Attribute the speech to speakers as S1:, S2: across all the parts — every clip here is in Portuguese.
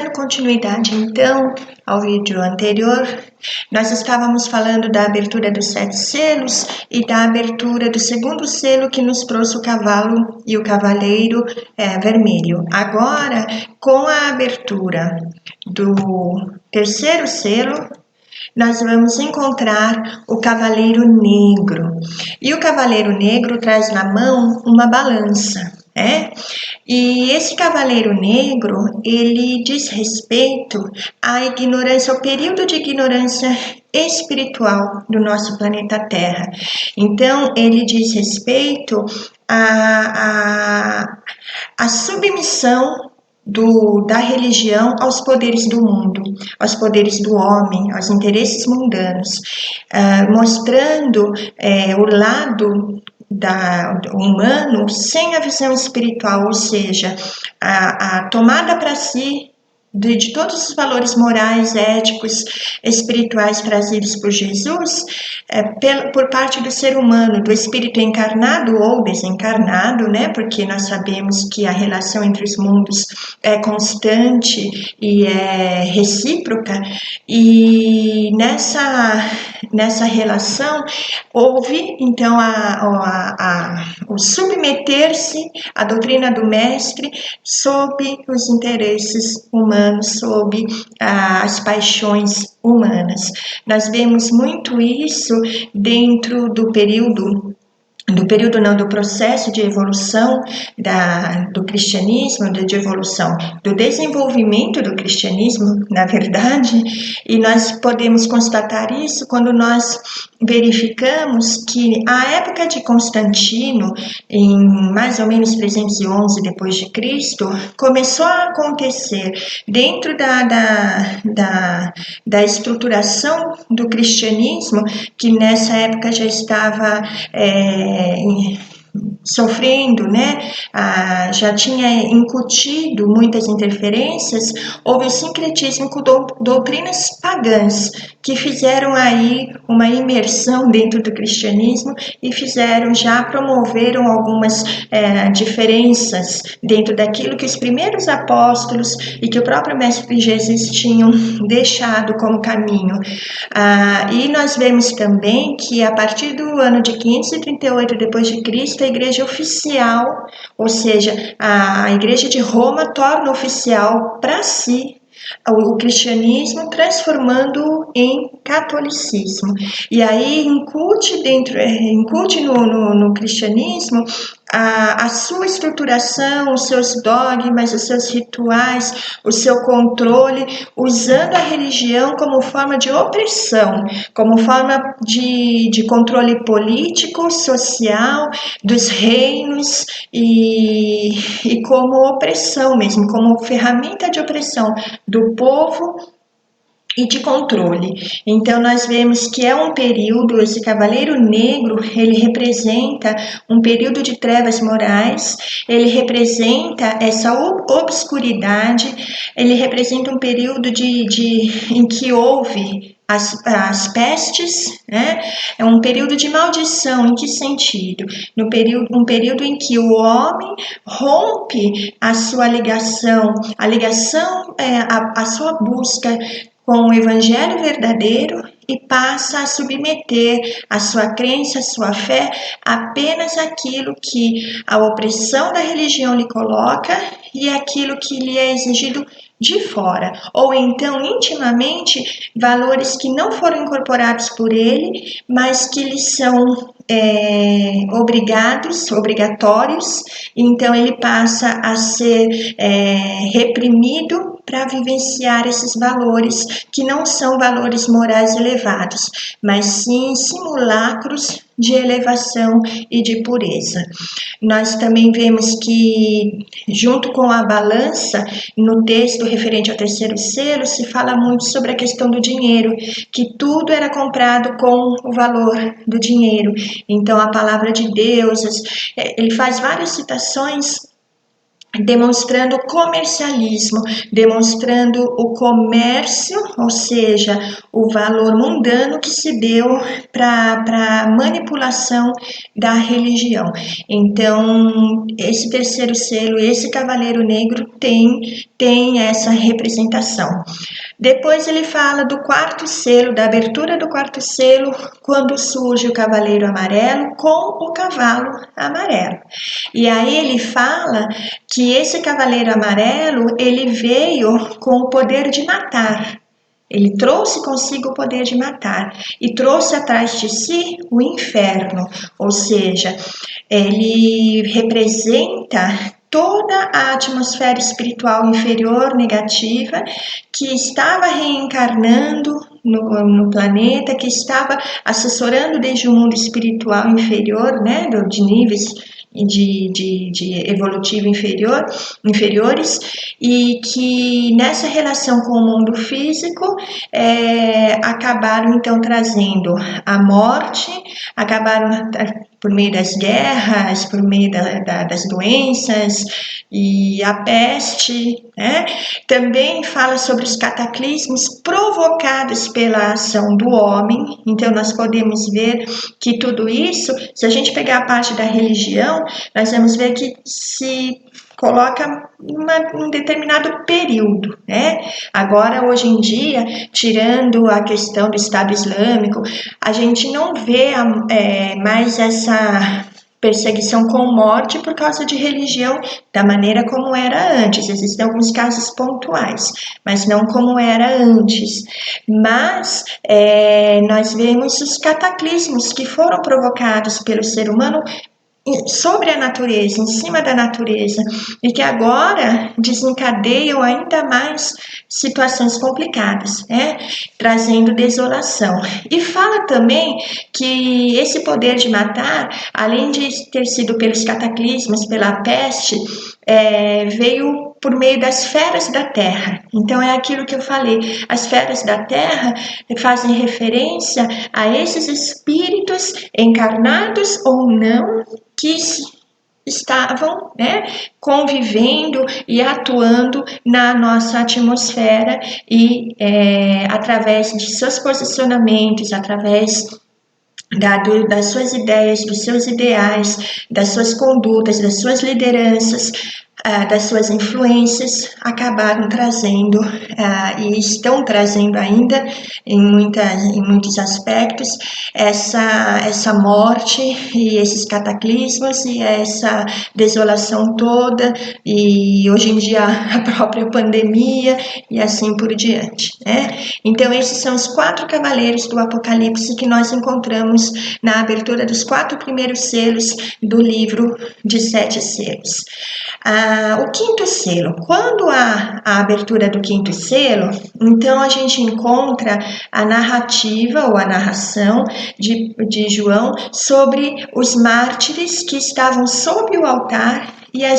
S1: Dando continuidade, então, ao vídeo anterior, nós estávamos falando da abertura dos 7 selos e da abertura do segundo selo que nos trouxe o cavalo e o cavaleiro vermelho. Agora, com a abertura do terceiro selo, nós vamos encontrar o cavaleiro negro. E o cavaleiro negro traz na mão uma balança, né? E esse cavaleiro negro, ele diz respeito à ignorância, ao período de ignorância espiritual do nosso planeta Terra. Então, ele diz respeito à submissão da religião aos poderes do mundo, aos poderes do homem, aos interesses mundanos, mostrando o lado humano sem a visão espiritual, ou seja, a tomada para si de todos os valores morais, éticos, espirituais trazidos por Jesus, por parte do ser humano, do espírito encarnado ou desencarnado, né? Porque nós sabemos que a relação entre os mundos é constante e é recíproca, e nessa relação houve então o submeter-se à doutrina do mestre sob os interesses humanos, sob as paixões humanas. Nós vemos muito isso dentro do processo de evolução do cristianismo, de evolução, do desenvolvimento do cristianismo, na verdade, e nós podemos constatar isso quando nós verificamos que a época de Constantino, em mais ou menos 311 depois de Cristo, começou a acontecer dentro da estruturação do cristianismo, que nessa época já estava sofrendo, né? Já tinha incutido muitas interferências. Houve o sincretismo com doutrinas pagãs que fizeram aí uma imersão dentro do cristianismo e promoveram algumas diferenças dentro daquilo que os primeiros apóstolos e que o próprio mestre Jesus tinham deixado como caminho. E nós vemos também que a partir do ano de 538 depois de Cristo, a igreja oficial, ou seja, a igreja de Roma torna oficial para si o cristianismo, transformando em catolicismo. E aí incute no cristianismo a sua estruturação, os seus dogmas, os seus rituais, o seu controle, usando a religião como forma de opressão, como forma de controle político, social, dos reinos e como opressão mesmo, como ferramenta de opressão do povo e de controle. Então nós vemos que é um período, esse cavaleiro negro, ele representa um período de trevas morais, ele representa essa obscuridade, ele representa um período em que houve as pestes, né? É um período de maldição. Em que sentido? Um período em que o homem rompe a sua ligação, a sua busca com o evangelho verdadeiro e passa a submeter a sua crença, a sua fé, apenas aquilo que a opressão da religião lhe coloca e aquilo que lhe é exigido de fora, ou então intimamente valores que não foram incorporados por ele, mas que lhe são obrigatórios, então ele passa a ser reprimido para vivenciar esses valores que não são valores morais elevados, mas sim simulacros de elevação e de pureza. Nós também vemos que, junto com a balança, no texto referente ao terceiro selo, se fala muito sobre a questão do dinheiro, que tudo era comprado com o valor do dinheiro. Então, a palavra de Deus, ele faz várias citações demonstrando comercialismo, demonstrando o comércio, ou seja, o valor mundano que se deu para manipulação da religião. Então, esse terceiro selo, esse cavaleiro negro tem essa representação. Depois ele fala do quarto selo, da abertura do quarto selo, quando surge o cavaleiro amarelo com o cavalo amarelo. E aí ele fala que esse cavaleiro amarelo, ele veio com o poder de matar. Ele trouxe consigo o poder de matar e trouxe atrás de si o inferno, ou seja, ele representa toda a atmosfera espiritual inferior negativa que estava reencarnando no planeta, que estava assessorando desde o mundo espiritual inferior, né, de níveis de evolutivo inferiores, e que nessa relação com o mundo físico acabaram então trazendo a morte, acabaram por meio das guerras, por meio das doenças e a peste, né? Também fala sobre os cataclismos provocados pela ação do homem. Então nós podemos ver que tudo isso, se a gente pegar a parte da religião, nós vamos ver que se coloca um determinado período, né? Agora, hoje em dia, tirando a questão do Estado Islâmico, a gente não vê mais essa perseguição com morte por causa de religião da maneira como era antes. Existem alguns casos pontuais, mas não como era antes. Mas nós vemos os cataclismos que foram provocados pelo ser humano sobre a natureza, em cima da natureza, e que agora desencadeiam ainda mais situações complicadas, né? Trazendo desolação. E fala também que esse poder de matar, além de ter sido pelos cataclismos, pela peste, veio por meio das feras da terra. Então é aquilo que eu falei, as feras da terra fazem referência a esses espíritos encarnados ou não, que estavam, né, convivendo e atuando na nossa atmosfera e através de seus posicionamentos, através das suas ideias, dos seus ideais, das suas condutas, das suas lideranças, das suas influências, acabaram trazendo e estão trazendo ainda em muitos aspectos essa morte e esses cataclismos e essa desolação toda, e hoje em dia a própria pandemia e assim por diante, né? Então esses são os 4 cavaleiros do Apocalipse que nós encontramos na abertura dos 4 primeiros selos do livro de 7 selos. O quinto selo, quando há a abertura do quinto selo, então a gente encontra a narrativa ou a narração de João sobre os mártires que estavam sob o altar e a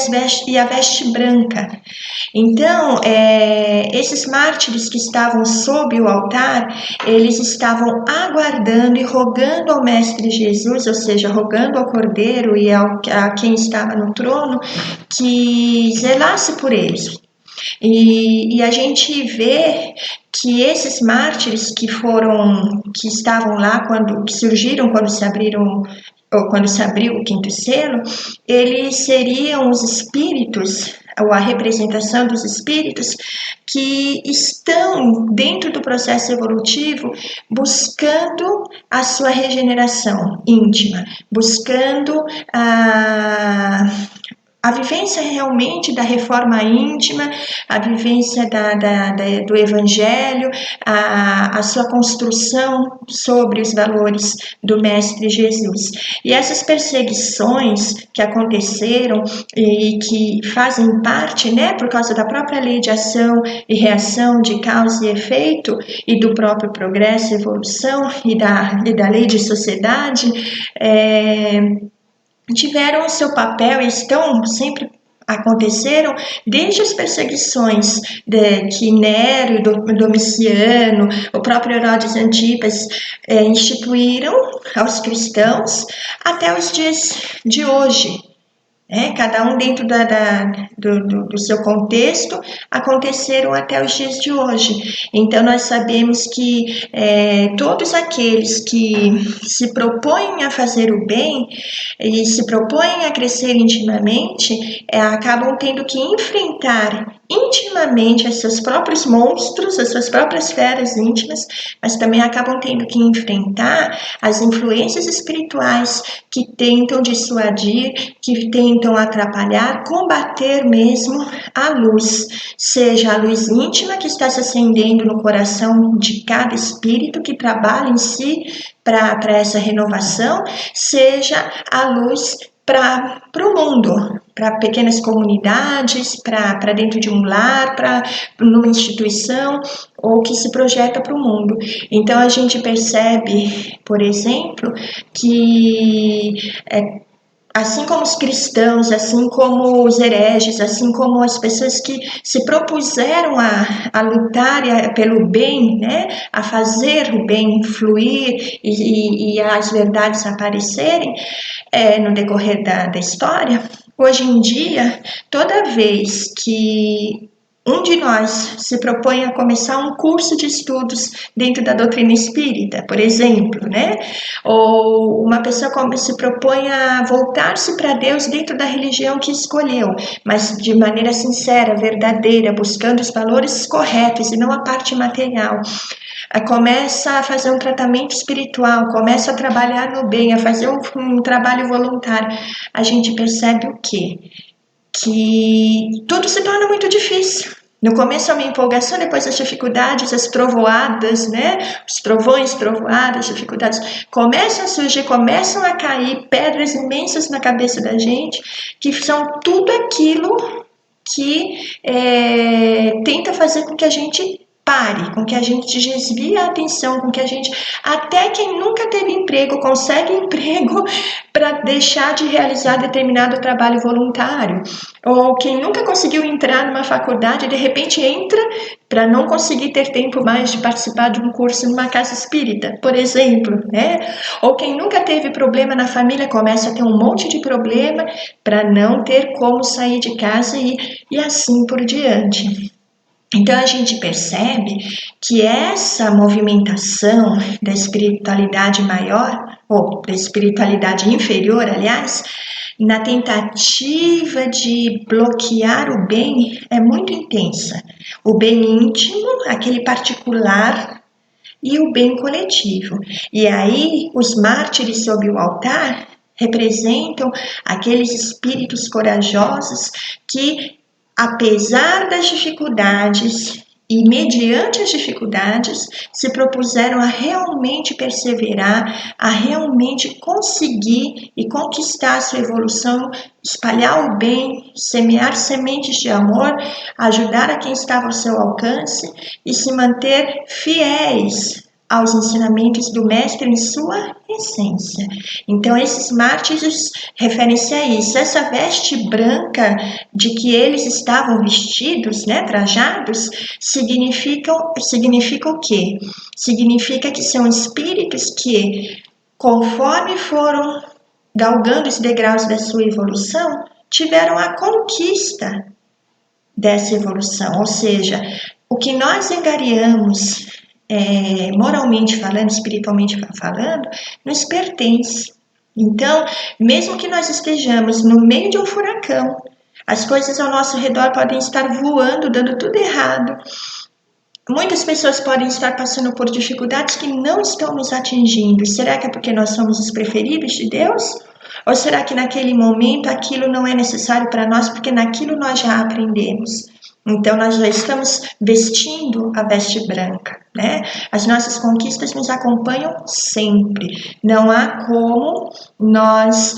S1: veste branca. Então, esses mártires que estavam sob o altar, eles estavam aguardando e rogando ao Mestre Jesus, ou seja, rogando ao Cordeiro e a quem estava no trono, que zelasse por eles. E a gente vê que esses mártires que estavam lá que surgiram quando se abriram, ou quando se abriu o quinto selo, eles seriam os espíritos, ou a representação dos espíritos que estão dentro do processo evolutivo buscando a sua regeneração íntima, buscando a vivência realmente da reforma íntima, a vivência do evangelho, a sua construção sobre os valores do Mestre Jesus. E essas perseguições que aconteceram e que fazem parte, né, por causa da própria lei de ação e reação, de causa e efeito, e do próprio progresso e evolução, e da lei de sociedade, tiveram o seu papel e aconteceram desde as perseguições que Nero, Domiciano, o próprio Herodes Antipas instituíram aos cristãos até os dias de hoje. Cada um dentro do seu contexto, aconteceram até os dias de hoje. Então, nós sabemos que todos aqueles que se propõem a fazer o bem e se propõem a crescer intimamente, acabam tendo que enfrentar intimamente os seus próprios monstros, as suas próprias feras íntimas, mas também acabam tendo que enfrentar as influências espirituais que tentam dissuadir, que tentam atrapalhar, combater mesmo a luz, seja a luz íntima que está se acendendo no coração de cada espírito que trabalha em si para essa renovação, seja a luz para o mundo, para pequenas comunidades, para dentro de um lar, para numa instituição, ou que se projeta para o mundo. Então a gente percebe, por exemplo, que assim como os cristãos, assim como os hereges, assim como as pessoas que se propuseram a lutar pelo bem, né, a fazer o bem fluir e as verdades aparecerem no decorrer da história, hoje em dia, toda vez que um de nós se propõe a começar um curso de estudos dentro da doutrina espírita, por exemplo, né? Ou uma pessoa se propõe a voltar-se para Deus dentro da religião que escolheu, mas de maneira sincera, verdadeira, buscando os valores corretos e não a parte material. Começa a fazer um tratamento espiritual, começa a trabalhar no bem, a fazer um trabalho voluntário. A gente percebe o quê? Que tudo se torna muito difícil. No começo é uma empolgação, depois as dificuldades, as trovoadas, né? Os trovões, trovoadas, dificuldades começam a surgir, começam a cair pedras imensas na cabeça da gente, que são tudo aquilo que tenta fazer com que a gente pare, com que a gente desvie a atenção, com que a gente, até quem nunca teve emprego, consegue emprego para deixar de realizar determinado trabalho voluntário, ou quem nunca conseguiu entrar numa faculdade, de repente entra para não conseguir ter tempo mais de participar de um curso numa casa espírita, por exemplo, né? Ou quem nunca teve problema na família, começa a ter um monte de problema para não ter como sair de casa e assim por diante. Então a gente percebe que essa movimentação da espiritualidade maior, ou da espiritualidade inferior, aliás, na tentativa de bloquear o bem, é muito intensa. O bem íntimo, aquele particular, e o bem coletivo. E aí, os mártires sob o altar representam aqueles espíritos corajosos que, apesar das dificuldades e mediante as dificuldades, se propuseram a realmente perseverar, a realmente conseguir e conquistar a sua evolução, espalhar o bem, semear sementes de amor, ajudar a quem estava ao seu alcance e se manter fiéis aos ensinamentos do Mestre em sua essência. Então, esses mártires referem-se a isso. Essa veste branca de que eles estavam vestidos, né, trajados, significa o quê? Significa que são espíritos que, conforme foram galgando os degraus da sua evolução, tiveram a conquista dessa evolução. Ou seja, o que nós angariamos moralmente falando, espiritualmente falando, nos pertence. Então, mesmo que nós estejamos no meio de um furacão, as coisas ao nosso redor podem estar voando, dando tudo errado. Muitas pessoas podem estar passando por dificuldades que não estão nos atingindo. Será que é porque nós somos os preferidos de Deus? Ou será que naquele momento aquilo não é necessário para nós, porque naquilo nós já aprendemos? Então, nós já estamos vestindo a veste branca, né? As nossas conquistas nos acompanham sempre. Não há como nós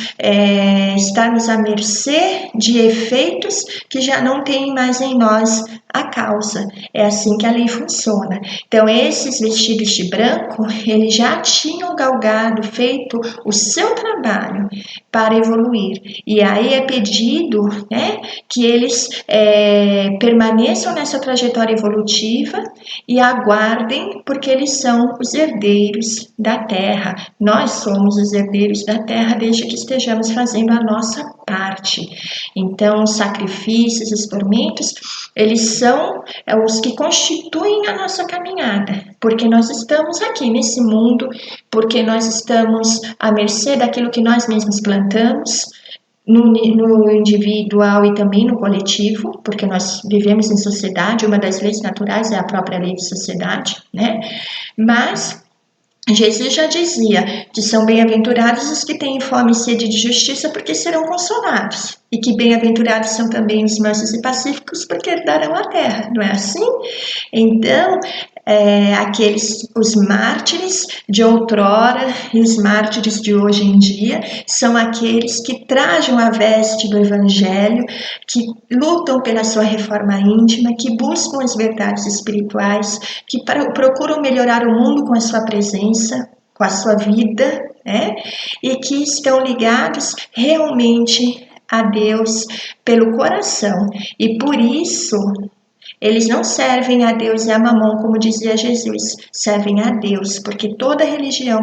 S1: estarmos à mercê de efeitos que já não têm mais em nós a causa. É assim que a lei funciona. Então, esses vestidos de branco, eles já tinham galgado, feito o seu trabalho para evoluir. E aí é pedido, né, que eles permaneçam permaneçam nessa trajetória evolutiva e aguardem, porque eles são os herdeiros da Terra. Nós somos os herdeiros da Terra desde que estejamos fazendo a nossa parte. Então, os sacrifícios, os tormentos, eles são os que constituem a nossa caminhada, porque nós estamos aqui nesse mundo, porque nós estamos à mercê daquilo que nós mesmos plantamos, no individual e também no coletivo, porque nós vivemos em sociedade, uma das leis naturais é a própria lei de sociedade, né? Mas Jesus já dizia que são bem-aventurados os que têm fome e sede de justiça, porque serão consolados. E que bem-aventurados são também os mansos e pacíficos, porque herdarão a terra, não é assim? Então, os mártires de outrora e os mártires de hoje em dia são aqueles que trajam a veste do Evangelho, que lutam pela sua reforma íntima, que buscam as verdades espirituais, que procuram melhorar o mundo com a sua presença, com a sua vida, e que estão ligados realmente a Deus pelo coração. E por isso eles não servem a Deus e a Mamon, como dizia Jesus, servem a Deus, porque toda religião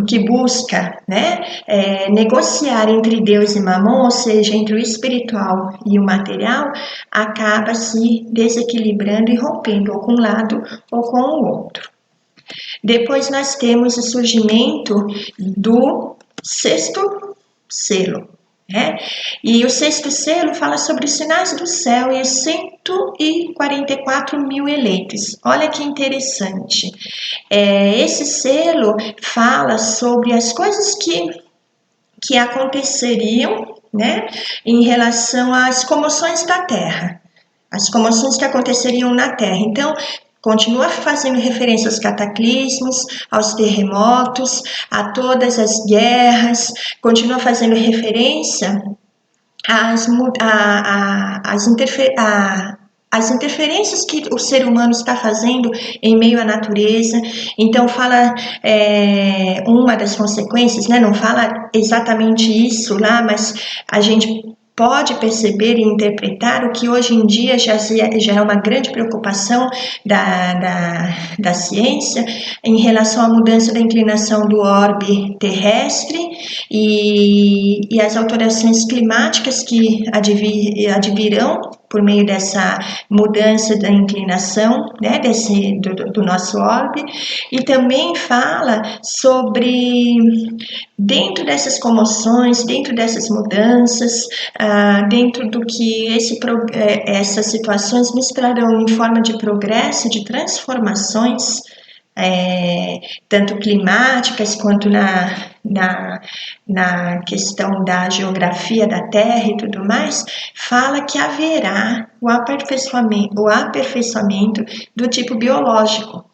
S1: que busca negociar entre Deus e Mamon, ou seja, entre o espiritual e o material, acaba se desequilibrando e rompendo ou com um lado ou com o outro. Depois nós temos o surgimento do sexto selo. E o sexto selo fala sobre os sinais do céu e os 144 mil eleitos. Olha que interessante. Esse selo fala sobre as coisas que aconteceriam, em relação às comoções da Terra. As comoções que aconteceriam na Terra. Então, continua fazendo referência aos cataclismos, aos terremotos, a todas as guerras, continua fazendo referência às interferências que o ser humano está fazendo em meio à natureza. Então fala uma das consequências, não fala exatamente isso lá, mas a gente pode perceber e interpretar o que hoje em dia já é uma grande preocupação da ciência em relação à mudança da inclinação do orbe terrestre e as alterações climáticas que advirão por meio dessa mudança da inclinação do nosso orbe, e também fala sobre, dentro dessas comoções, dentro dessas mudanças, dentro do que essas situações nos trarão em forma de progresso, de transformações, tanto climáticas quanto na questão da geografia da Terra e tudo mais, fala que haverá o aperfeiçoamento do tipo biológico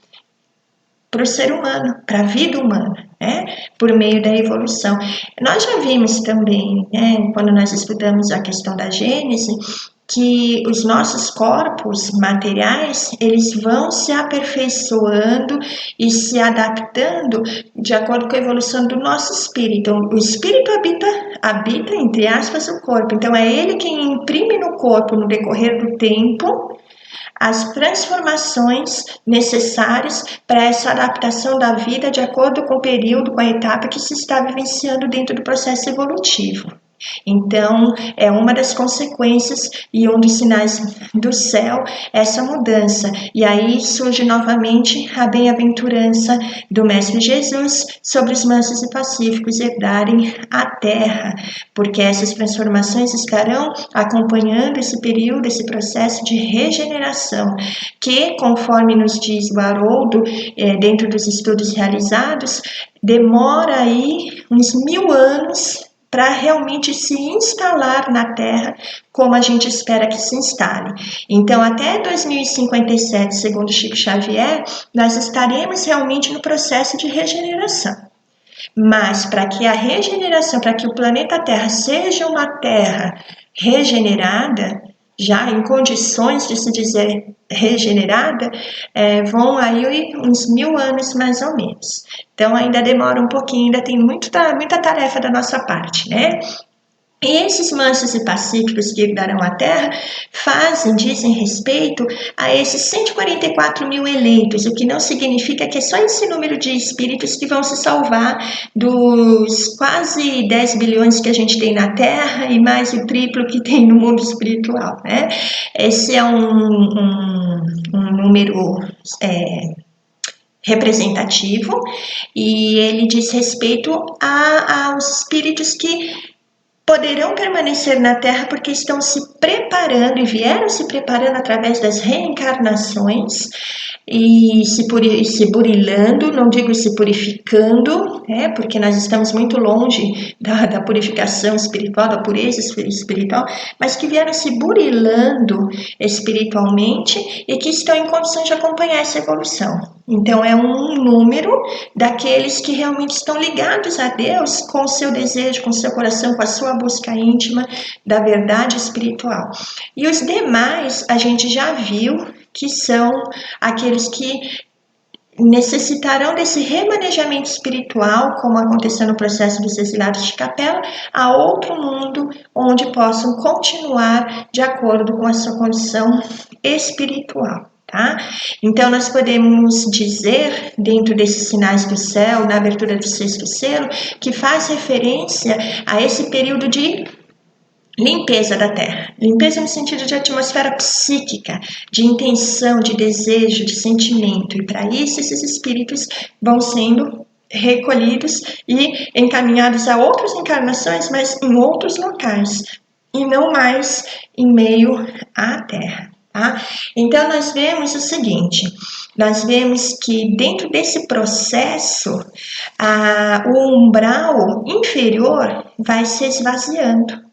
S1: para o ser humano, para a vida humana, por meio da evolução. Nós já vimos também, quando nós estudamos a questão da Gênese, que os nossos corpos materiais, eles vão se aperfeiçoando e se adaptando de acordo com a evolução do nosso espírito. Então, o espírito habita, entre aspas, o corpo. Então, é ele quem imprime no corpo, no decorrer do tempo, as transformações necessárias para essa adaptação da vida de acordo com o período, com a etapa que se está vivenciando dentro do processo evolutivo. Então, é uma das consequências e um dos sinais do céu, essa mudança. E aí surge novamente a bem-aventurança do Mestre Jesus sobre os mansos e pacíficos herdarem a terra, porque essas transformações estarão acompanhando esse período, esse processo de regeneração, que, conforme nos diz o Haroldo, dentro dos estudos realizados, demora aí uns 1000 anos para realmente se instalar na Terra como a gente espera que se instale. Então, até 2057, segundo Chico Xavier, nós estaremos realmente no processo de regeneração. Mas para que a regeneração, para que o planeta Terra seja uma Terra regenerada, já em condições de se dizer regenerada, vão aí uns 1000 anos mais ou menos. Então ainda demora um pouquinho, ainda tem muita tarefa da nossa parte, E esses mansos e pacíficos que herdarão a terra dizem respeito a esses 144 mil eleitos, o que não significa que é só esse número de espíritos que vão se salvar dos quase 10 bilhões que a gente tem na Terra e mais o triplo que tem no mundo espiritual, né? Esse é um número representativo e ele diz respeito aos espíritos que poderão permanecer na Terra porque estão se preparando e vieram se preparando através das reencarnações e se burilando, não digo se purificando, porque nós estamos muito longe da purificação espiritual, da pureza espiritual, mas que vieram se burilando espiritualmente e que estão em condições de acompanhar essa evolução. Então é um número daqueles que realmente estão ligados a Deus com o seu desejo, com o seu coração, com a sua busca íntima da verdade espiritual. E os demais a gente já viu que são aqueles que necessitarão desse remanejamento espiritual, como aconteceu no processo dos exilados de Capela, a outro mundo onde possam continuar de acordo com a sua condição espiritual. Tá? Então, nós podemos dizer, dentro desses sinais do céu, na abertura do sexto selo, que faz referência a esse período de limpeza da Terra. Limpeza no sentido de atmosfera psíquica, de intenção, de desejo, de sentimento. E para isso, esses espíritos vão sendo recolhidos e encaminhados a outras encarnações, mas em outros locais, e não mais em meio à Terra. Tá? Então, nós vemos o seguinte, nós vemos que dentro desse processo, o umbral inferior vai se esvaziando.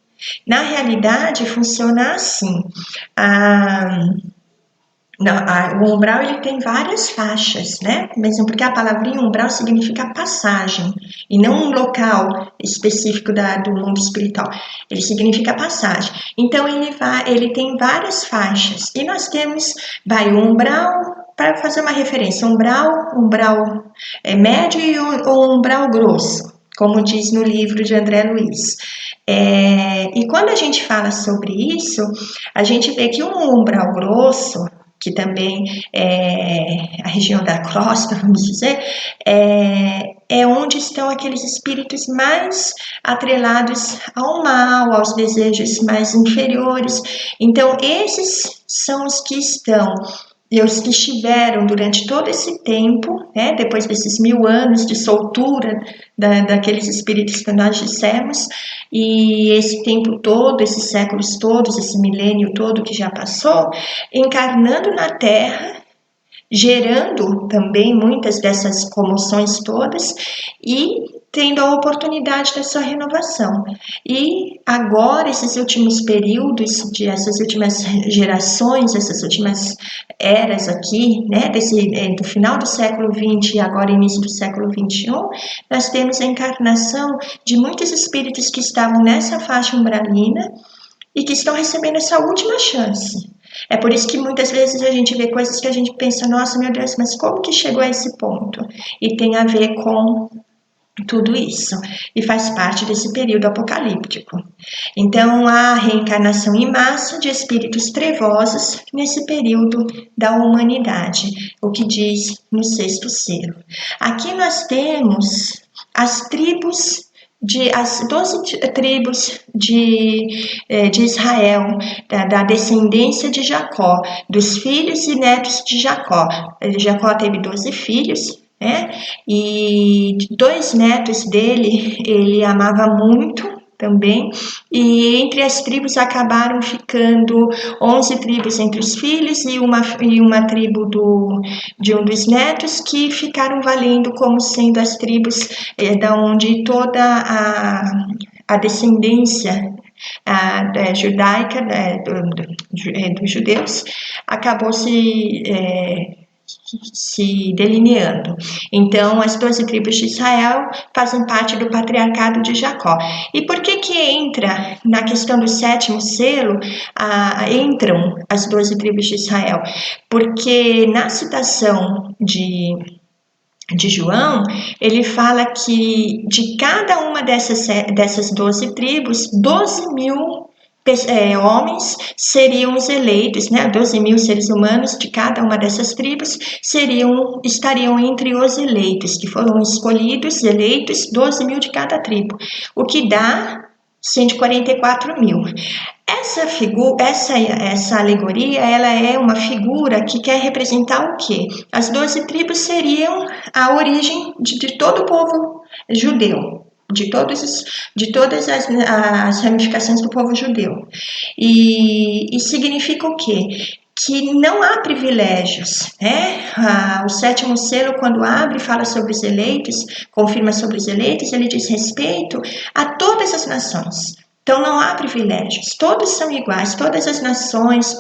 S1: Na realidade, funciona assim, o umbral ele tem várias faixas, né? Mesmo porque a palavrinha umbral significa passagem e não um local específico do mundo espiritual. Ele significa passagem. Então ele tem várias faixas e nós temos, o umbral, para fazer uma referência, umbral médio e o umbral grosso, como diz no livro de André Luiz. E quando a gente fala sobre isso, a gente vê que um umbral grosso, que também é a região da crosta, vamos dizer, é onde estão aqueles espíritos mais atrelados ao mal, aos desejos mais inferiores. Então, esses são os que estão e os que estiveram durante todo esse tempo, depois desses 1000 anos de soltura daqueles espíritos que nós dissemos, e esse tempo todo, esses séculos todos, esse milênio todo que já passou, encarnando na Terra, gerando também muitas dessas comoções todas e tendo a oportunidade da sua renovação. E agora, esses últimos períodos, essas últimas gerações, essas últimas eras aqui, do final do século XX e agora início do século XXI, nós temos a encarnação de muitos espíritos que estavam nessa faixa umbralina e que estão recebendo essa última chance. É por isso que muitas vezes a gente vê coisas que a gente pensa, nossa, meu Deus, mas como que chegou a esse ponto? E tem a ver com tudo isso, e faz parte desse período apocalíptico. Então, há reencarnação em massa de espíritos trevosos nesse período da humanidade, o que diz no sexto selo. Aqui nós temos as 12 tribos de Israel, da descendência de Jacó, dos filhos e netos de Jacó. Jacó teve 12 filhos, e 2 netos dele, ele amava muito também, e entre as tribos acabaram ficando 11 tribos entre os filhos e uma tribo de um dos netos que ficaram valendo como sendo as tribos da onde toda a descendência judaica dos judeus acabou se delineando. Então, as 12 tribos de Israel fazem parte do patriarcado de Jacó. E por que entra na questão do sétimo selo, entram as 12 tribos de Israel? Porque na citação de João, ele fala que de cada uma dessas 12 tribos, 12.000 homens seriam os eleitos, né? 12.000 seres humanos de cada uma dessas tribos estariam entre os eleitos, que foram escolhidos, eleitos, 12.000 de cada tribo, o que dá 144.000. Essa alegoria, ela é uma figura que quer representar o quê? As 12 tribos seriam a origem de todo o povo judeu, de todas as ramificações do povo judeu. E significa o quê? Que não há privilégios, né? O sétimo selo, quando abre, fala sobre os eleitos, confirma sobre os eleitos, ele diz respeito a todas as nações. Então não há privilégios, todos são iguais, todas as nações,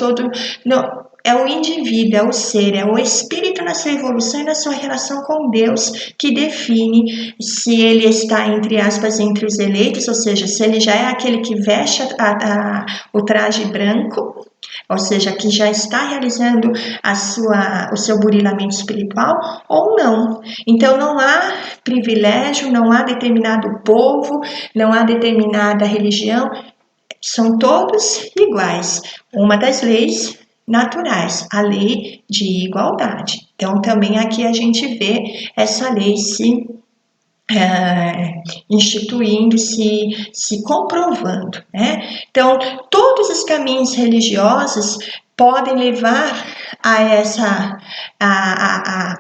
S1: não, é o indivíduo, é o ser, é o espírito na sua evolução e na sua relação com Deus que define se ele está, entre aspas, entre os eleitos, ou seja, se ele já é aquele que veste o traje branco, ou seja, que já está realizando o seu burilamento espiritual ou não. Então não há privilégio, não há determinado povo, não há determinada religião, são todos iguais. Uma das leis naturais, a lei de igualdade. Então também aqui a gente vê essa lei se instituindo, se comprovando, né? Então, todos os caminhos religiosos podem levar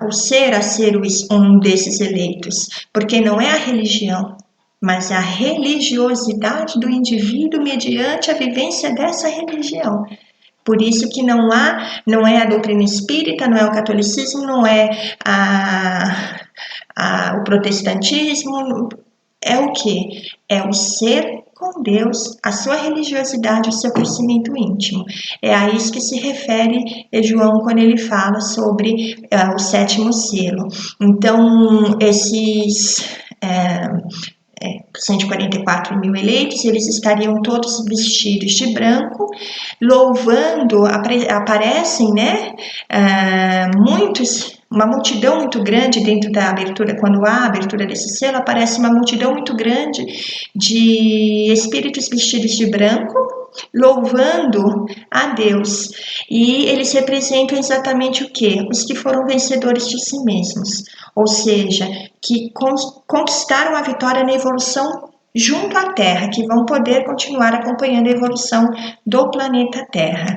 S1: o ser a ser um desses eleitos, porque não é a religião, mas a religiosidade do indivíduo mediante a vivência dessa religião. Por isso que não é a doutrina espírita, não é o catolicismo, não é o protestantismo, é o que? É o ser com Deus, a sua religiosidade, o seu crescimento íntimo. É a isso que se refere João quando ele fala sobre o sétimo selo. Então, esses 144.000 eleitos, eles estariam todos vestidos de branco, louvando, aparecem, né, uma multidão muito grande dentro da abertura, quando há a abertura desse selo, aparece uma multidão muito grande de espíritos vestidos de branco, louvando a Deus. E eles representam exatamente o quê? Os que foram vencedores de si mesmos, ou seja, que conquistaram a vitória na evolução junto à Terra, que vão poder continuar acompanhando a evolução do planeta Terra.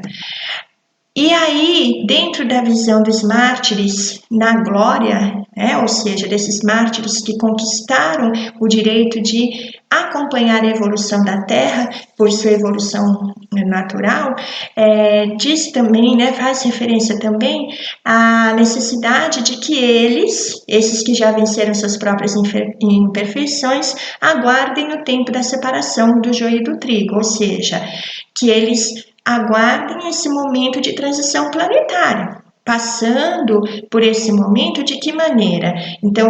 S1: E aí, dentro da visão dos mártires na glória, ou seja, desses mártires que conquistaram o direito de acompanhar a evolução da Terra por sua evolução natural, diz também, faz referência também à necessidade de que esses que já venceram suas próprias imperfeições, aguardem o tempo da separação do joio e do trigo, ou seja, que eles aguardem esse momento de transição planetária. Passando por esse momento, de que maneira? Então,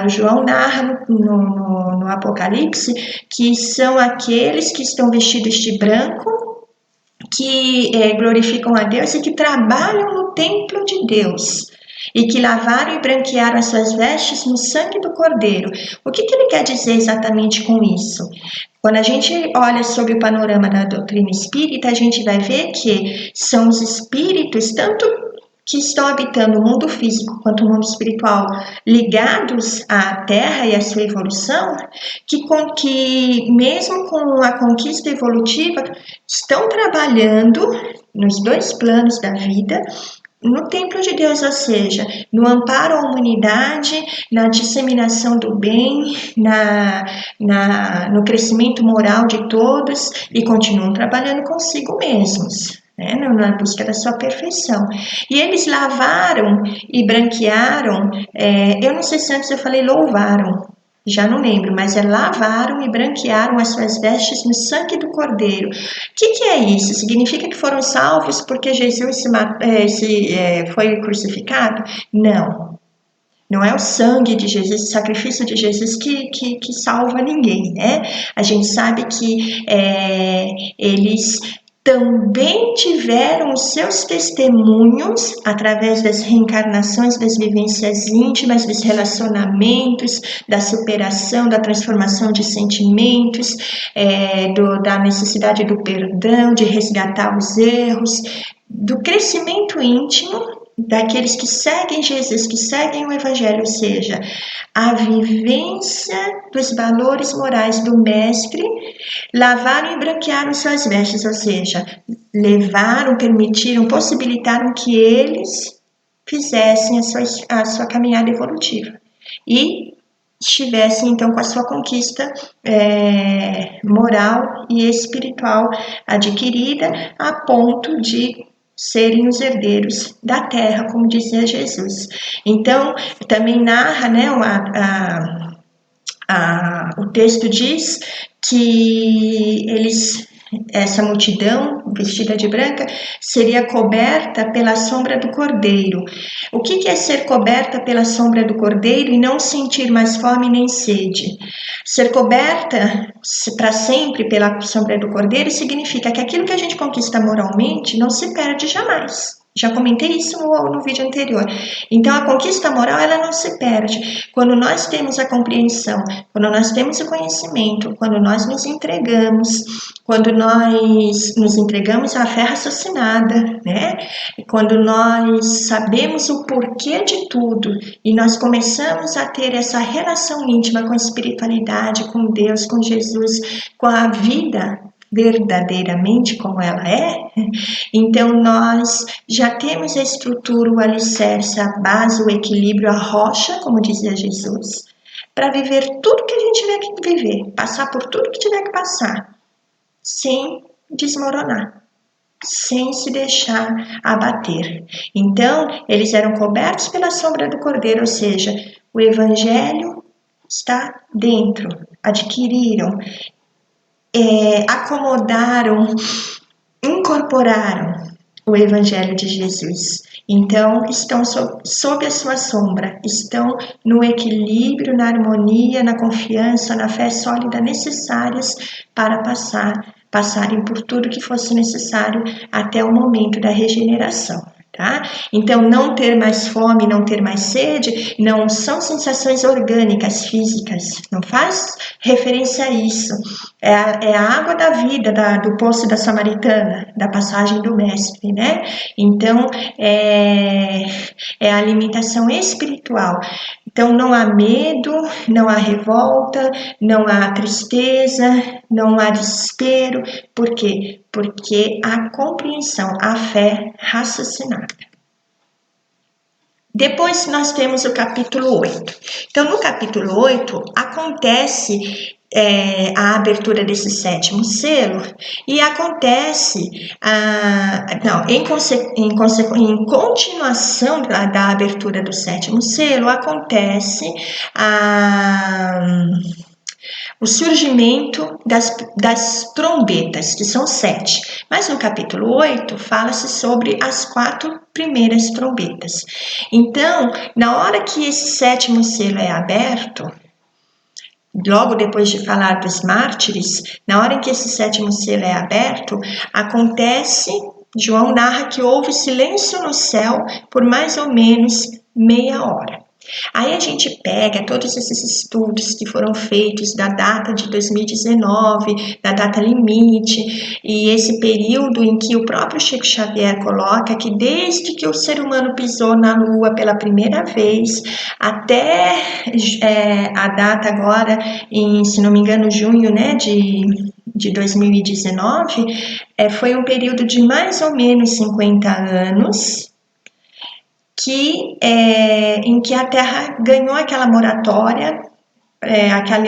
S1: João narra no Apocalipse que são aqueles que estão vestidos de branco, que glorificam a Deus e que trabalham no templo de Deus, e que lavaram e branquearam as suas vestes no sangue do Cordeiro. O que ele quer dizer exatamente com isso? Quando a gente olha sobre o panorama da doutrina espírita, a gente vai ver que são os espíritos, tanto que estão habitando o mundo físico quanto o mundo espiritual, ligados à Terra e à sua evolução, que mesmo com a conquista evolutiva, estão trabalhando nos dois planos da vida, no templo de Deus, ou seja, no amparo à humanidade, na disseminação do bem, no crescimento moral de todos, e continuam trabalhando consigo mesmos, na busca da sua perfeição. E eles lavaram e branquearam, eu não sei se antes eu falei louvaram, já não lembro, mas lavaram e branquearam as suas vestes no sangue do Cordeiro. O que é isso? Significa que foram salvos porque Jesus foi crucificado? Não. Não é o sangue de Jesus, o sacrifício de Jesus que salva ninguém, né? A gente sabe que eles também tiveram os seus testemunhos através das reencarnações, das vivências íntimas, dos relacionamentos, da superação, da transformação de sentimentos, da necessidade do perdão, de resgatar os erros, do crescimento íntimo daqueles que seguem Jesus, que seguem o Evangelho, ou seja, a vivência dos valores morais do Mestre, lavaram e branquearam suas vestes, ou seja, levaram, permitiram, possibilitaram que eles fizessem a sua caminhada evolutiva e estivessem então com a sua conquista moral e espiritual adquirida a ponto de serem os herdeiros da terra, como dizia Jesus. Então, também narra, né, o texto diz que essa multidão vestida de branca seria coberta pela sombra do Cordeiro. O que é ser coberta pela sombra do Cordeiro e não sentir mais fome nem sede? Ser coberta para sempre pela sombra do Cordeiro significa que aquilo que a gente conquista moralmente não se perde jamais. Já comentei isso no vídeo anterior. Então, a conquista moral, ela não se perde. Quando nós temos a compreensão, quando nós temos o conhecimento, quando nós nos entregamos, quando nós nos entregamos à fé raciocinada, né? Quando nós sabemos o porquê de tudo e nós começamos a ter essa relação íntima com a espiritualidade, com Deus, com Jesus, com a vida verdadeiramente como ela é, então nós já temos a estrutura, o alicerce, a base, o equilíbrio, a rocha, como dizia Jesus, para viver tudo que a gente tiver que viver, passar por tudo que tiver que passar, sem desmoronar, sem se deixar abater. Então, eles eram cobertos pela sombra do Cordeiro, ou seja, o Evangelho está dentro, adquiriram, acomodaram, incorporaram o Evangelho de Jesus. Então, estão sob a sua sombra, estão no equilíbrio, na harmonia, na confiança, na fé sólida necessárias para passarem por tudo que fosse necessário até o momento da regeneração. Tá? Então, não ter mais fome, não ter mais sede, não são sensações orgânicas, físicas, não faz referência a isso. É a água da vida, do poço da Samaritana, da passagem do Mestre, né? Então, é a alimentação espiritual. Então, não há medo, não há revolta, não há tristeza, não há desespero. Por quê? Porque há compreensão, há fé raciocinada. Depois nós temos o capítulo 8. Então, no capítulo 8, acontece a abertura desse sétimo selo e acontece, em continuação da abertura do sétimo selo, acontece o surgimento das trombetas, que são 7. Mas no capítulo 8 fala-se sobre as 4 primeiras trombetas. Então, na hora que esse sétimo selo é aberto, logo depois de falar dos mártires, na hora em que esse sétimo selo é aberto, acontece, João narra que houve silêncio no céu por mais ou menos meia hora. Aí a gente pega todos esses estudos que foram feitos da data de 2019, da data limite, e esse período em que o próprio Chico Xavier coloca que desde que o ser humano pisou na Lua pela primeira vez, até a data agora, se não me engano, junho, né, de 2019, foi um período de mais ou menos 50 anos, em que a Terra ganhou aquela moratória,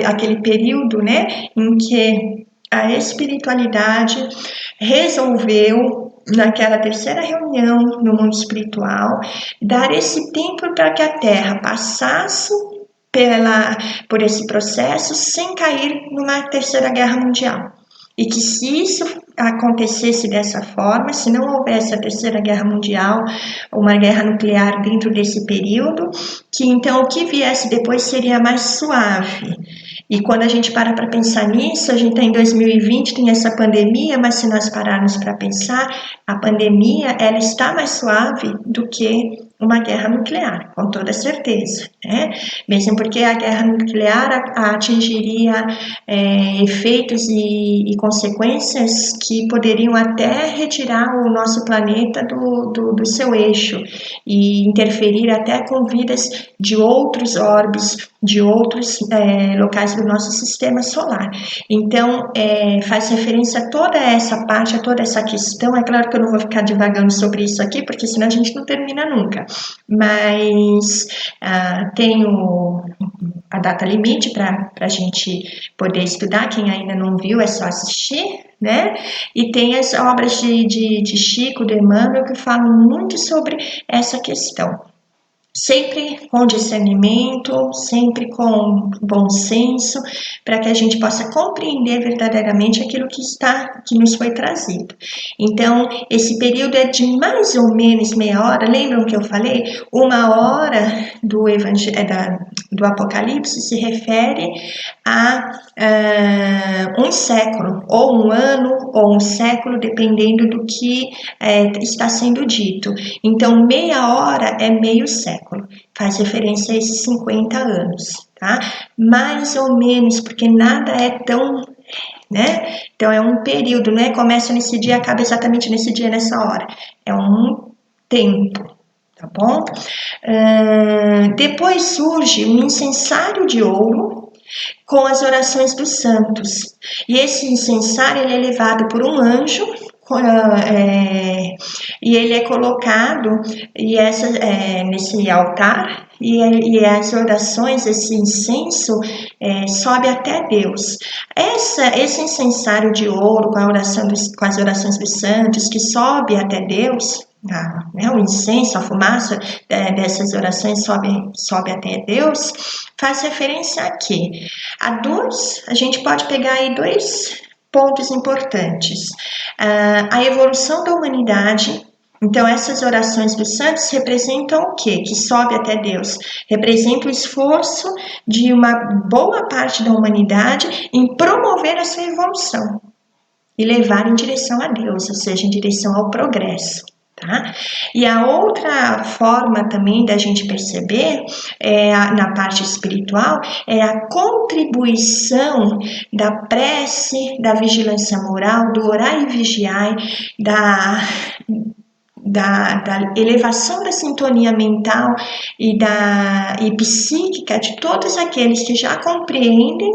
S1: aquele período, né, em que a espiritualidade resolveu, naquela terceira reunião no mundo espiritual, dar esse tempo para que a Terra passasse por esse processo sem cair numa terceira guerra mundial. E que se isso acontecesse dessa forma, se não houvesse a terceira guerra mundial, uma guerra nuclear dentro desse período, que então o que viesse depois seria mais suave. E quando a gente para pensar nisso, a gente está em 2020, tem essa pandemia, mas se nós pararmos para pensar, a pandemia ela está mais suave do que uma guerra nuclear, com toda certeza, né? Mesmo porque a guerra nuclear atingiria efeitos e consequências que poderiam até retirar o nosso planeta do seu eixo e interferir até com vidas de outros orbes, de outros locais do nosso sistema solar. Então, faz referência a toda essa parte, a toda essa questão. É claro que eu não vou ficar divagando sobre isso aqui, porque senão a gente não termina nunca. Mas tem a data limite para a gente poder estudar. Quem ainda não viu, é só assistir, né? E tem as obras de Chico, de Emmanuel, que falam muito sobre essa questão. Sempre com discernimento, sempre com bom senso, para que a gente possa compreender verdadeiramente aquilo que nos foi trazido. Então, esse período é de mais ou menos meia hora. Lembram que eu falei? Uma hora do Apocalipse se refere a um século, ou um ano, ou um século, dependendo do que está sendo dito. Então, meia hora é meio século, faz referência a esses 50 anos, tá? Mais ou menos, porque nada é tão, né? Então, é um período, não é? Começa nesse dia, acaba exatamente nesse dia, nessa hora. É um tempo, tá bom? Depois surge um incensário de ouro com as orações dos santos. E esse incensário ele é levado por um anjo e ele é colocado nesse altar e as orações, esse incenso sobe até Deus. Esse incensário de ouro com as orações dos santos que sobe até Deus, o incenso, a fumaça dessas orações sobe até Deus, faz referência a quê? A gente pode pegar aí dois pontos importantes. A evolução da humanidade. Então, essas orações dos santos representam o quê? Que sobe até Deus. Representa o esforço de uma boa parte da humanidade em promover a sua evolução e levar em direção a Deus, ou seja, em direção ao progresso. Tá? E a outra forma também da gente perceber na parte espiritual é a contribuição da prece, da vigilância moral, do orar e vigiar, da elevação da sintonia mental e psíquica de todos aqueles que já compreendem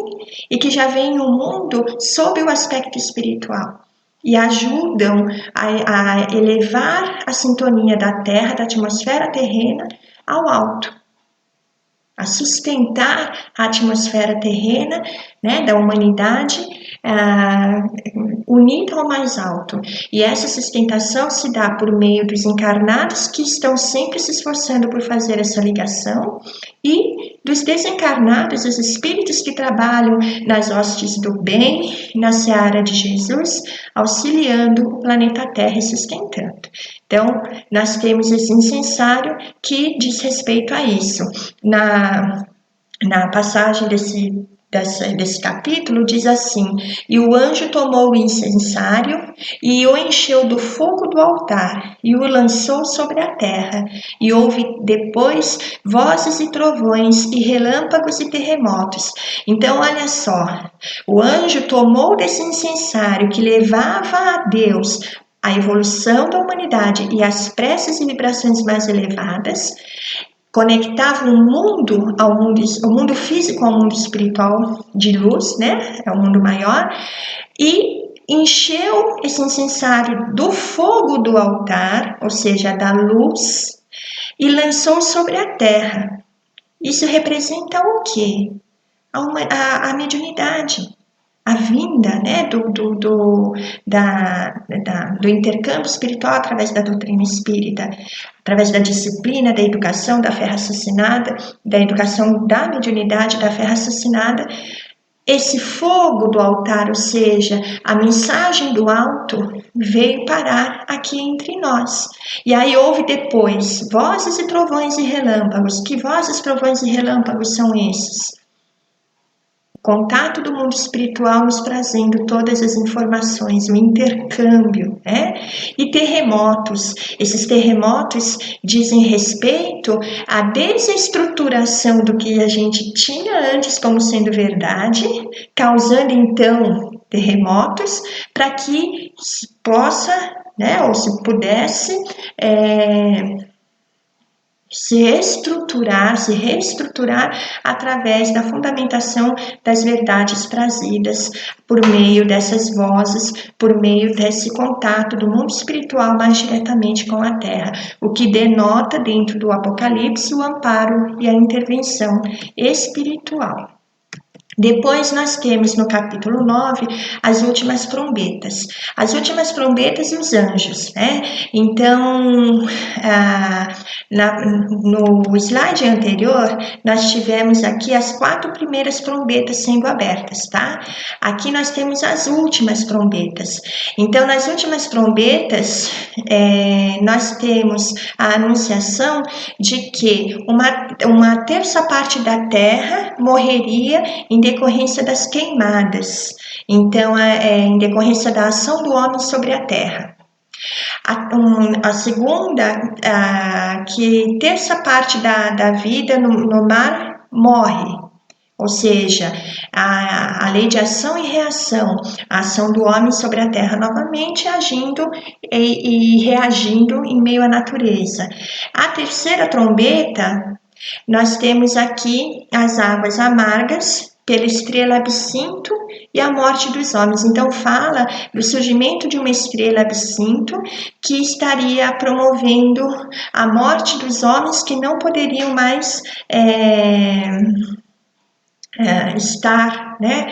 S1: e que já veem o mundo sob o aspecto espiritual e ajudam a elevar a sintonia da Terra, da atmosfera terrena, ao alto, a sustentar a atmosfera terrena, né, da humanidade, unida ao mais alto. E essa sustentação se dá por meio dos encarnados que estão sempre se esforçando por fazer essa ligação e dos desencarnados, os espíritos que trabalham nas hostes do bem, na seara de Jesus, auxiliando o planeta Terra e sustentando. Então, nós temos esse incensário que diz respeito a isso. Na passagem desse capítulo diz assim: e o anjo tomou o incensário e o encheu do fogo do altar e o lançou sobre a terra, e houve depois vozes e trovões e relâmpagos e terremotos. Então olha só, o anjo tomou desse incensário que levava a Deus a evolução da humanidade e as preces e vibrações mais elevadas, conectava o mundo físico ao mundo espiritual de luz, né? É o mundo maior, e encheu esse incensário do fogo do altar, ou seja, da luz, e lançou sobre a terra. Isso representa o quê? A mediunidade, a vinda, né, do intercâmbio espiritual através da doutrina espírita, através da disciplina, da educação, da fé raciocinada, da educação da mediunidade, da fé raciocinada. Esse fogo do altar, ou seja, a mensagem do alto, veio parar aqui entre nós. E aí houve depois vozes e trovões e relâmpagos. Que vozes, trovões e relâmpagos são esses? contato do mundo espiritual nos trazendo todas as informações, o intercâmbio, né? E terremotos. Esses terremotos dizem respeito à desestruturação do que a gente tinha antes como sendo verdade, causando então terremotos, para que se possa, né, ou se pudesse se reestruturar através da fundamentação das verdades trazidas por meio dessas vozes, por meio desse contato do mundo espiritual mais diretamente com a Terra, o que denota dentro do Apocalipse o amparo e a intervenção espiritual. Depois nós temos no capítulo 9 as últimas trombetas. As últimas trombetas e os anjos, né? Então, no slide anterior, nós tivemos aqui as 4 primeiras trombetas sendo abertas, tá? Aqui nós temos as últimas trombetas. Então, nas últimas trombetas, nós temos a anunciação de que uma terça parte da terra morreria em decorrência das queimadas, então em decorrência da ação do homem sobre a terra. A segunda, que terça parte da vida no mar morre, ou seja, a lei de ação e reação, a ação do homem sobre a terra novamente agindo e reagindo em meio à natureza. A terceira trombeta, nós temos aqui as águas amargas pela estrela absinto e a morte dos homens. Então fala do surgimento de uma estrela absinto que estaria promovendo a morte dos homens que não poderiam mais estar, né,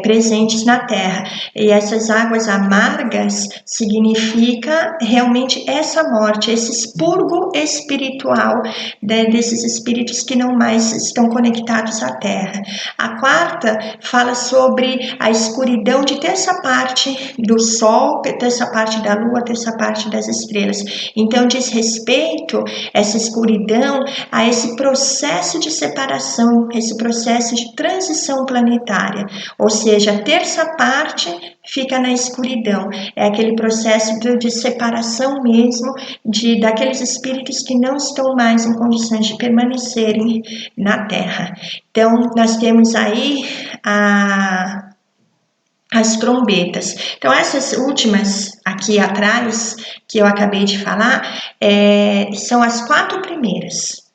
S1: presentes na terra. E essas águas amargas significa realmente essa morte, esse expurgo espiritual, né, desses espíritos que não mais estão conectados à terra. A quarta fala sobre a escuridão de terça parte do sol, terça parte da lua, terça parte das estrelas. Então diz respeito essa escuridão a esse processo de separação, esse processo de transição planetária, ou seja, a terça parte fica na escuridão, é aquele processo de separação mesmo daqueles espíritos que não estão mais em condições de permanecerem na Terra. Então, nós temos aí as trombetas. Então, essas últimas aqui atrás, que eu acabei de falar, são as 4 primeiras.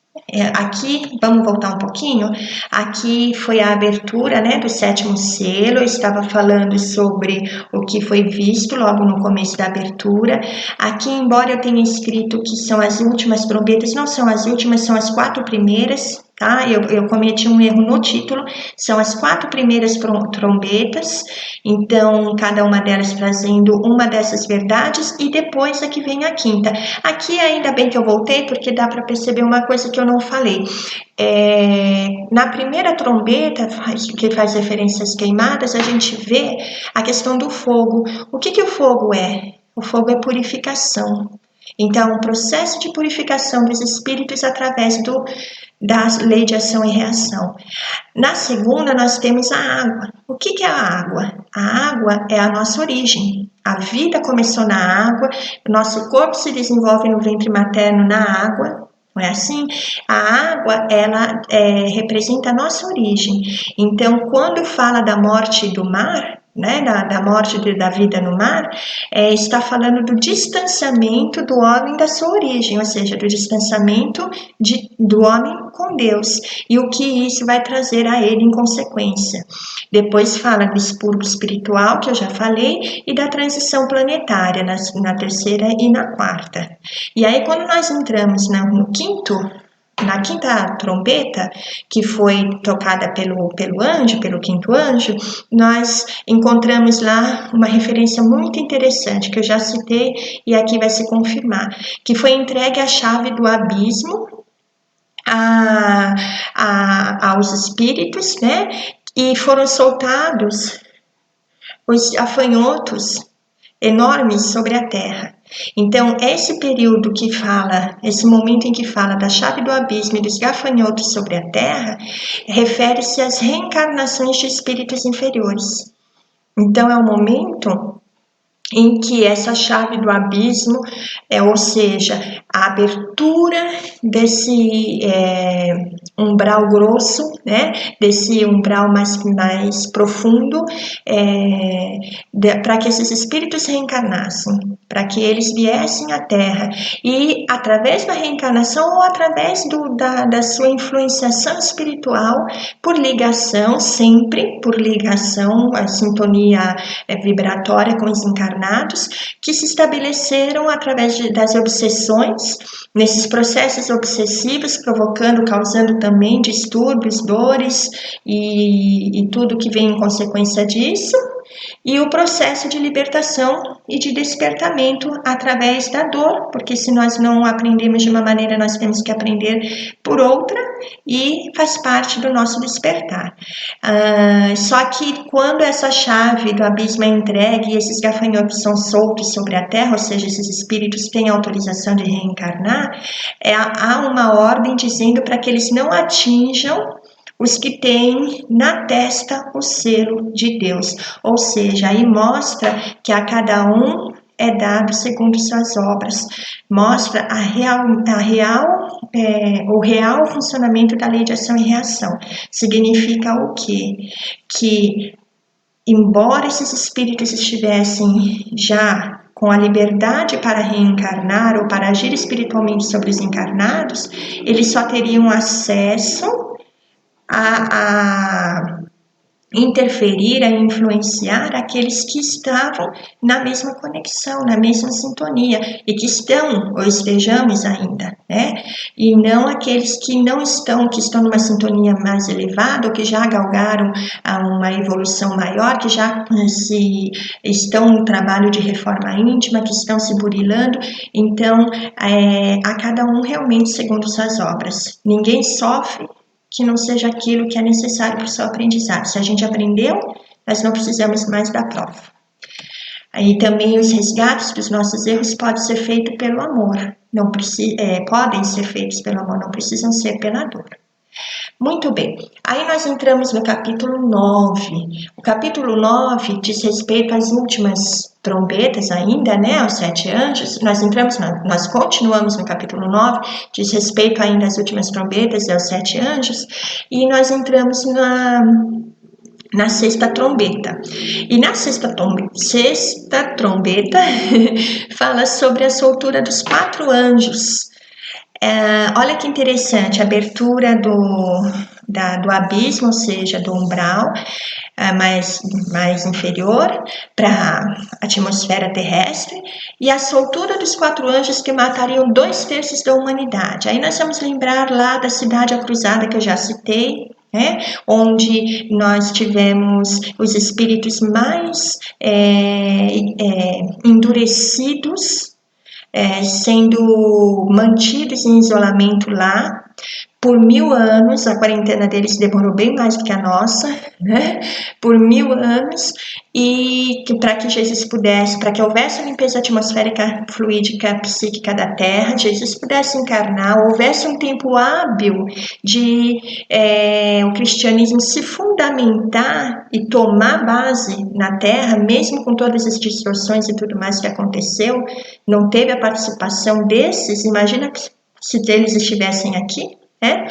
S1: Aqui, vamos voltar um pouquinho, aqui foi a abertura, né, do 7º selo. Eu estava falando sobre o que foi visto logo no começo da abertura. Aqui, embora eu tenha escrito que são as últimas trombetas, não são as últimas, são as 4 primeiras, tá? Eu cometi um erro no título, são as 4 primeiras trombetas, então cada uma delas trazendo uma dessas verdades, e depois aqui vem a quinta. Aqui ainda bem que eu voltei, porque dá para perceber uma coisa que eu não falei. Na primeira trombeta, que faz referência às queimadas, a gente vê a questão do fogo. O que o fogo é? O fogo é purificação. Então, o processo de purificação dos espíritos através da lei de ação e reação. Na segunda, nós temos a água. O que é a água? A água é a nossa origem. A vida começou na água, nosso corpo se desenvolve no ventre materno na água, não é assim? A água, ela representa a nossa origem. Então, quando fala da morte do mar, né, da morte da vida no mar, está falando do distanciamento do homem da sua origem, ou seja, do distanciamento do homem com Deus, e o que isso vai trazer a ele em consequência. Depois fala do expurgo espiritual, que eu já falei, e da transição planetária, na terceira e na quarta. E aí, quando nós entramos na quinta trombeta, que foi tocada pelo anjo, pelo quinto anjo, nós encontramos lá uma referência muito interessante, que eu já citei e aqui vai se confirmar, que foi entregue a chave do abismo aos espíritos, né? E foram soltados os afanhotos enormes sobre a terra. Então, esse período que fala, esse momento em que fala da chave do abismo e dos gafanhotos sobre a terra, refere-se às reencarnações de espíritos inferiores. Então, é um momento em que essa chave do abismo, ou seja, a abertura desse umbral grosso, né, desse umbral mais profundo, para que esses espíritos reencarnassem, para que eles viessem à Terra e através da reencarnação ou através da sua influenciação espiritual, por ligação, sempre por ligação, a sintonia vibratória com os encarnados, que se estabeleceram através das obsessões, nesses processos obsessivos, provocando, causando também distúrbios, dores e tudo que vem em consequência disso, e o processo de libertação e de despertamento através da dor, porque se nós não aprendemos de uma maneira, nós temos que aprender por outra, e faz parte do nosso despertar. Só que quando essa chave do abismo é entregue e esses gafanhotos são soltos sobre a terra, ou seja, esses espíritos têm autorização de reencarnar, há uma ordem dizendo para que eles não atinjam os que têm na testa o selo de Deus. Ou seja, aí mostra que a cada um é dado segundo suas obras. Mostra o real funcionamento da lei de ação e reação. Significa o quê? Que, embora esses espíritos estivessem já com a liberdade para reencarnar ou para agir espiritualmente sobre os encarnados, eles só teriam acesso a interferir, a influenciar aqueles que estavam na mesma conexão, na mesma sintonia e que estão ou estejamos ainda, né? E não aqueles que não estão, que estão numa sintonia mais elevada ou que já galgaram a uma evolução maior, que já estão no trabalho de reforma íntima, que estão se burilando. Então, a cada um realmente segundo suas obras. Ninguém sofre que não seja aquilo que é necessário para o seu aprendizado. Se a gente aprendeu, nós não precisamos mais da prova. Aí também os resgates dos nossos erros podem ser feitos pelo amor. Podem ser feitos pelo amor, não precisam ser pela dor. Muito bem, aí nós entramos no capítulo 9. O capítulo 9 diz respeito às últimas trombetas ainda, né, aos 7 anjos. Nós continuamos no capítulo 9, diz respeito ainda às últimas trombetas e aos 7 anjos, e nós entramos na sexta trombeta. E na sexta trombeta fala sobre a soltura dos 4 anjos. Olha que interessante, a abertura do abismo, ou seja, do umbral mais inferior para a atmosfera terrestre, e a soltura dos 4 anjos que matariam 2/3 da humanidade. Aí nós vamos lembrar lá da cidade cruzada que eu já citei, né? Onde nós tivemos os espíritos mais endurecidos, sendo mantidos em isolamento lá por 1000 anos. A quarentena deles demorou bem mais do que a nossa, né? Por 1000 anos, e para que Jesus pudesse, para que houvesse a limpeza atmosférica, fluídica, psíquica da Terra, Jesus pudesse encarnar, houvesse um tempo hábil de o cristianismo se fundamentar e tomar base na Terra, mesmo com todas as distorções e tudo mais que aconteceu, não teve a participação desses. Imagina se eles estivessem aqui, né?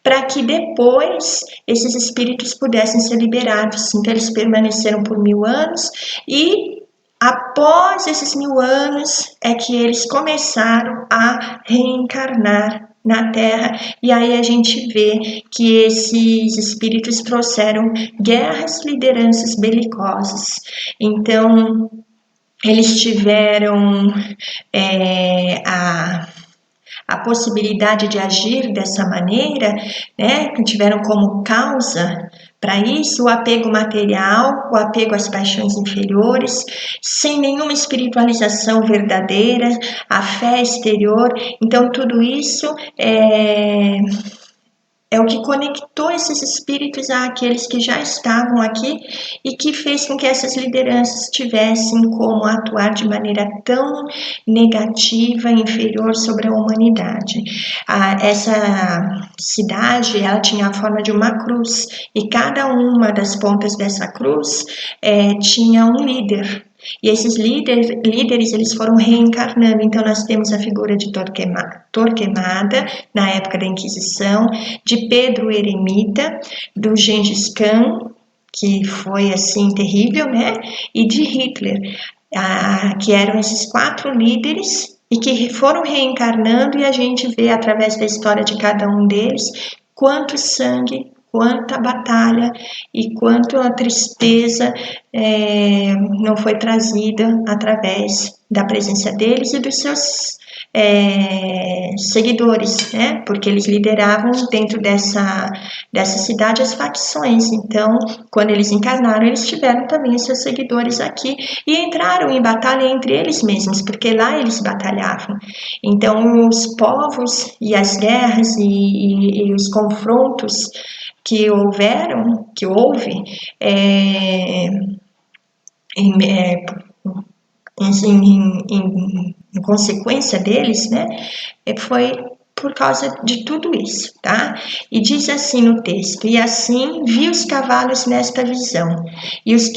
S1: Para que depois esses espíritos pudessem ser liberados. Então eles permaneceram por 1000 anos, e após esses 1000 anos é que eles começaram a reencarnar na Terra, e aí a gente vê que esses espíritos trouxeram guerras, lideranças belicosas. Então eles tiveram a possibilidade de agir dessa maneira, né, que tiveram como causa para isso o apego material, o apego às paixões inferiores, sem nenhuma espiritualização verdadeira, a fé exterior. Então tudo isso é o que conectou esses espíritos àqueles que já estavam aqui e que fez com que essas lideranças tivessem como atuar de maneira tão negativa e inferior sobre a humanidade. Essa cidade, ela tinha a forma de uma cruz e cada uma das pontas dessa cruz tinha um líder. E esses líderes eles foram reencarnando. Então nós temos a figura de Torquemada, na época da Inquisição, de Pedro o Eremita, do Gengis Khan, que foi assim terrível, né? E de Hitler, que eram esses 4 líderes e que foram reencarnando, e a gente vê através da história de cada um deles quanto sangue, quanta batalha e quanto a tristeza não foi trazida através da presença deles e dos seus seguidores, né? Porque eles lideravam dentro dessa cidade as facções. Então, quando eles encarnaram, eles tiveram também os seus seguidores aqui e entraram em batalha entre eles mesmos, porque lá eles batalhavam. Então, os povos e as guerras e os confrontos que houve em consequência deles, né, foi por causa de tudo isso, tá? E diz assim no texto: e assim vi os cavalos nesta visão, e os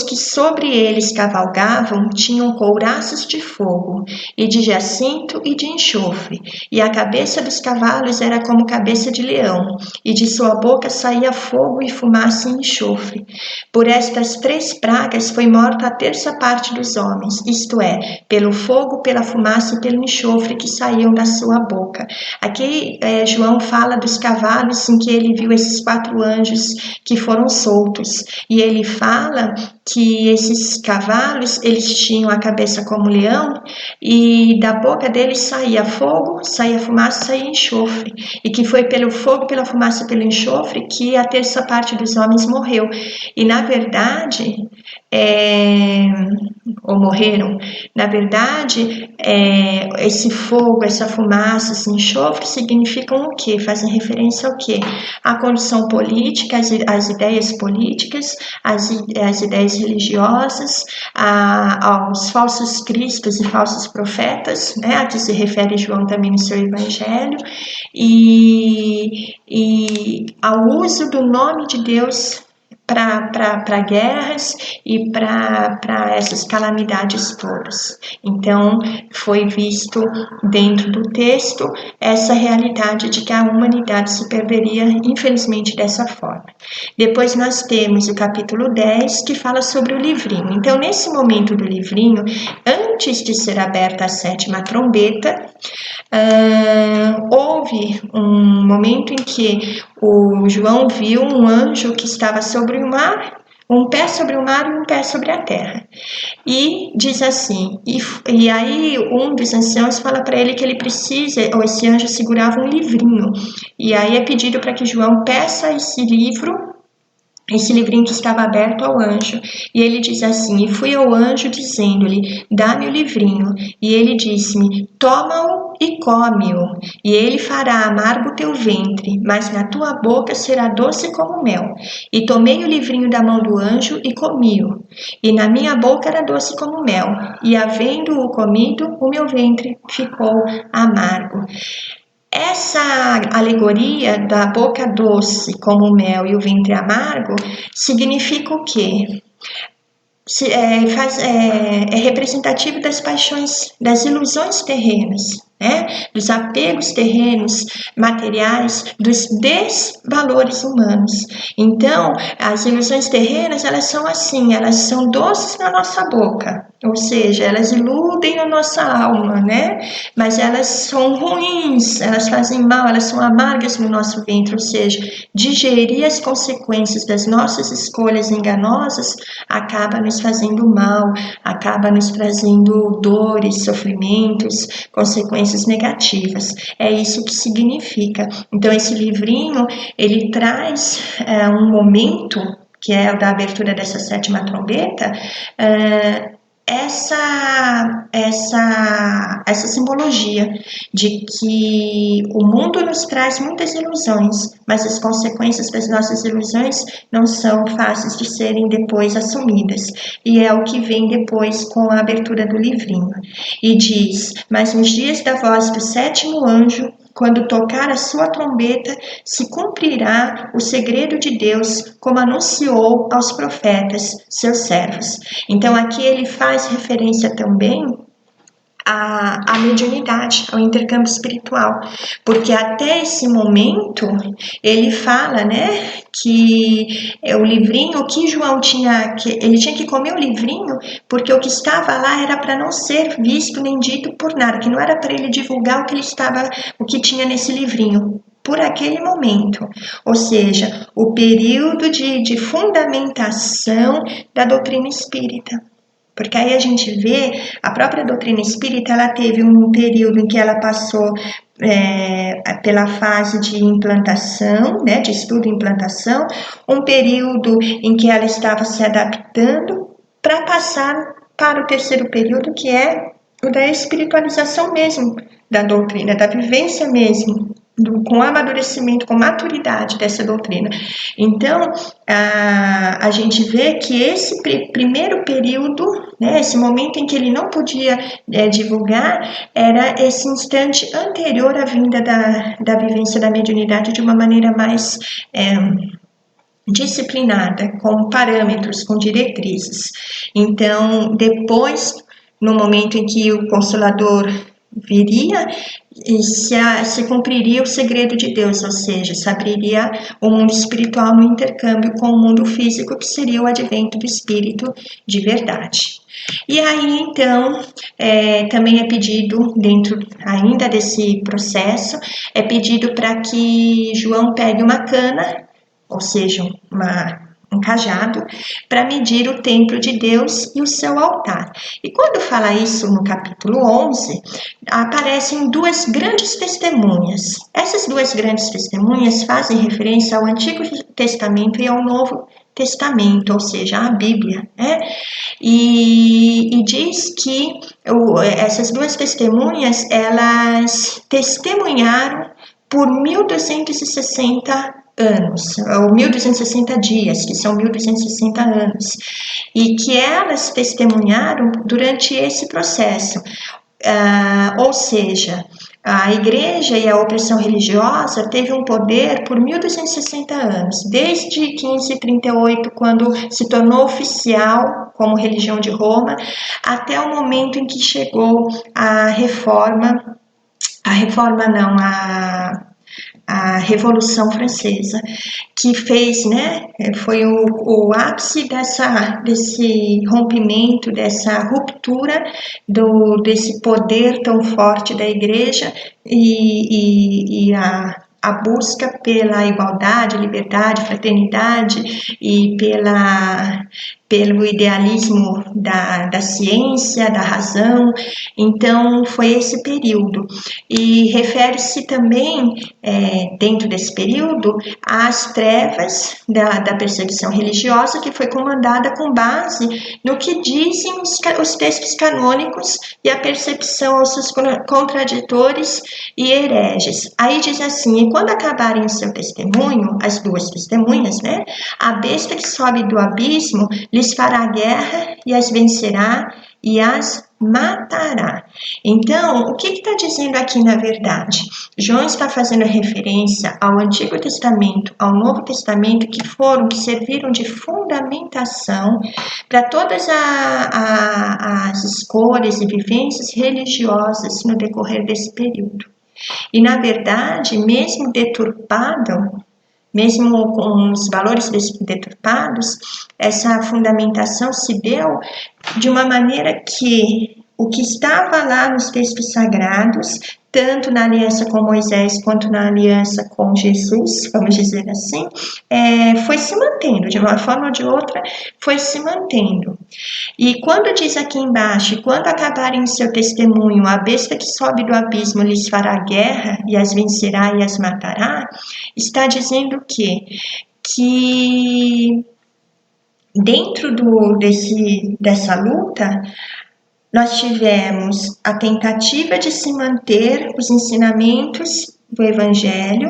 S1: que sobre eles cavalgavam tinham couraças de fogo, e de jacinto e de enxofre, e a cabeça dos cavalos era como cabeça de leão, e de sua boca saía fogo e fumaça e enxofre. Por estas 3 pragas foi morta a terça parte dos homens, isto é, pelo fogo, pela fumaça e pelo enxofre que saíam da sua boca. Aqui João fala dos cavalos em que ele viu esses 4 anjos que foram soltos, e ele fala que esses cavalos, eles tinham a cabeça como leão, e da boca deles saía fogo, saía fumaça, saía enxofre, e que foi pelo fogo, pela fumaça e pelo enxofre que a terça parte dos homens morreu. E na verdade, ou morreram, na verdade, esse fogo, essa fumaça, esse enxofre significam o quê? Fazem referência ao quê? À condição política, às ideias políticas, às ideias religiosas, aos falsos cristos e falsos profetas, né, a que se refere João também no seu evangelho, e ao uso do nome de Deus para guerras e para essas calamidades todas. Então, foi visto dentro do texto essa realidade de que a humanidade se perderia, infelizmente, dessa forma. Depois nós temos o capítulo 10, que fala sobre o livrinho. Então, nesse momento do livrinho, antes de ser aberta a 7ª trombeta, houve um momento em que o João viu um anjo que estava sobre o mar, um pé sobre o mar e um pé sobre a terra. E diz assim, e aí um dos anciãos fala para ele que ele precisa, ou esse anjo segurava um livrinho, e aí é pedido para que João peça esse livrinho que estava aberto ao anjo, e ele diz assim: e fui ao anjo dizendo-lhe, dá-me o livrinho, e ele disse-me, toma-o e come-o, e ele fará amargo o teu ventre, mas na tua boca será doce como mel. E tomei o livrinho da mão do anjo e comi-o, e na minha boca era doce como mel, e havendo-o comido, o meu ventre ficou amargo. Essa alegoria da boca doce como mel e o ventre amargo significa o quê? É representativo das paixões, das ilusões terrenas, né? Dos apegos terrenos, materiais, dos desvalores humanos. Então, as ilusões terrenas, elas são assim, elas são doces na nossa boca, ou seja, elas iludem a nossa alma, né? Mas elas são ruins, elas fazem mal, elas são amargas no nosso ventre, ou seja, digerir as consequências das nossas escolhas enganosas acaba nos fazendo mal, acaba nos trazendo dores, sofrimentos, consequências negativas. É isso que significa. Então, esse livrinho, ele traz um momento, que é o da abertura dessa 7ª trombeta, essa simbologia de que o mundo nos traz muitas ilusões, mas as consequências das nossas ilusões não são fáceis de serem depois assumidas. E é o que vem depois com a abertura do livrinho. E diz: mas nos dias da voz do sétimo anjo, quando tocar a sua trombeta, se cumprirá o segredo de Deus, como anunciou aos profetas, seus servos. Então, aqui ele faz referência também à mediunidade, ao intercâmbio espiritual, porque até esse momento ele fala, né, que o livrinho, o que João tinha, que ele tinha que comer o livrinho, porque o que estava lá era para não ser visto nem dito por nada, que não era para ele divulgar o que tinha nesse livrinho por aquele momento, ou seja, o período de fundamentação da doutrina espírita. Porque aí a gente vê, a própria doutrina espírita, ela teve um período em que ela passou pela fase de implantação, né, de estudo e implantação, um período em que ela estava se adaptando para passar para o terceiro período, que é o da espiritualização mesmo da doutrina, da vivência mesmo, com amadurecimento, com maturidade dessa doutrina. Então, a gente vê que esse primeiro período, né, esse momento em que ele não podia divulgar, era esse instante anterior à vinda da vivência da mediunidade de uma maneira mais disciplinada, com parâmetros, com diretrizes. Então, depois, no momento em que o Consolador viria, se cumpriria o segredo de Deus, ou seja, se abriria o mundo espiritual no intercâmbio com o mundo físico, que seria o advento do Espírito de verdade. E aí, então, também é pedido, dentro ainda desse processo, é pedido para que João pegue uma cana, ou seja, um cajado, para medir o templo de Deus e o seu altar. E quando fala isso no capítulo 11, aparecem duas grandes testemunhas. Essas duas grandes testemunhas fazem referência ao Antigo Testamento e ao Novo Testamento, ou seja, a Bíblia, né? E diz que essas duas testemunhas, elas testemunharam por 1260 anos, ou 1260 dias, que são 1260 anos, e que elas testemunharam durante esse processo. Ou seja, a igreja e a opressão religiosa teve um poder por 1260 anos, desde 1538, quando se tornou oficial como religião de Roma, até o momento em que chegou a Revolução Francesa, que fez, né, foi o ápice desse rompimento, dessa ruptura desse poder tão forte da igreja e a busca pela igualdade, liberdade, fraternidade e pelo idealismo da ciência, da razão. Então, foi esse período. E refere-se também, dentro desse período, às trevas da perseguição religiosa, que foi comandada com base no que dizem os textos canônicos e a percepção aos seus contraditores e hereges. Aí diz assim: e quando acabarem o seu testemunho, as duas testemunhas, né, a besta que sobe do abismo lhes fará guerra e as vencerá e as matará. Então, o que está dizendo aqui na verdade? João está fazendo referência ao Antigo Testamento, ao Novo Testamento, que serviram de fundamentação para todas as escolhas e vivências religiosas no decorrer desse período. E, na verdade, mesmo deturpado, mesmo com os valores deturpados, essa fundamentação se deu de uma maneira que o que estava lá nos textos sagrados, tanto na aliança com Moisés quanto na aliança com Jesus, vamos dizer assim, foi se mantendo, de uma forma ou de outra, foi se mantendo. E quando diz aqui embaixo, quando acabarem seu testemunho, a besta que sobe do abismo lhes fará guerra e as vencerá e as matará, está dizendo que dentro dessa luta, nós tivemos a tentativa de se manter os ensinamentos do Evangelho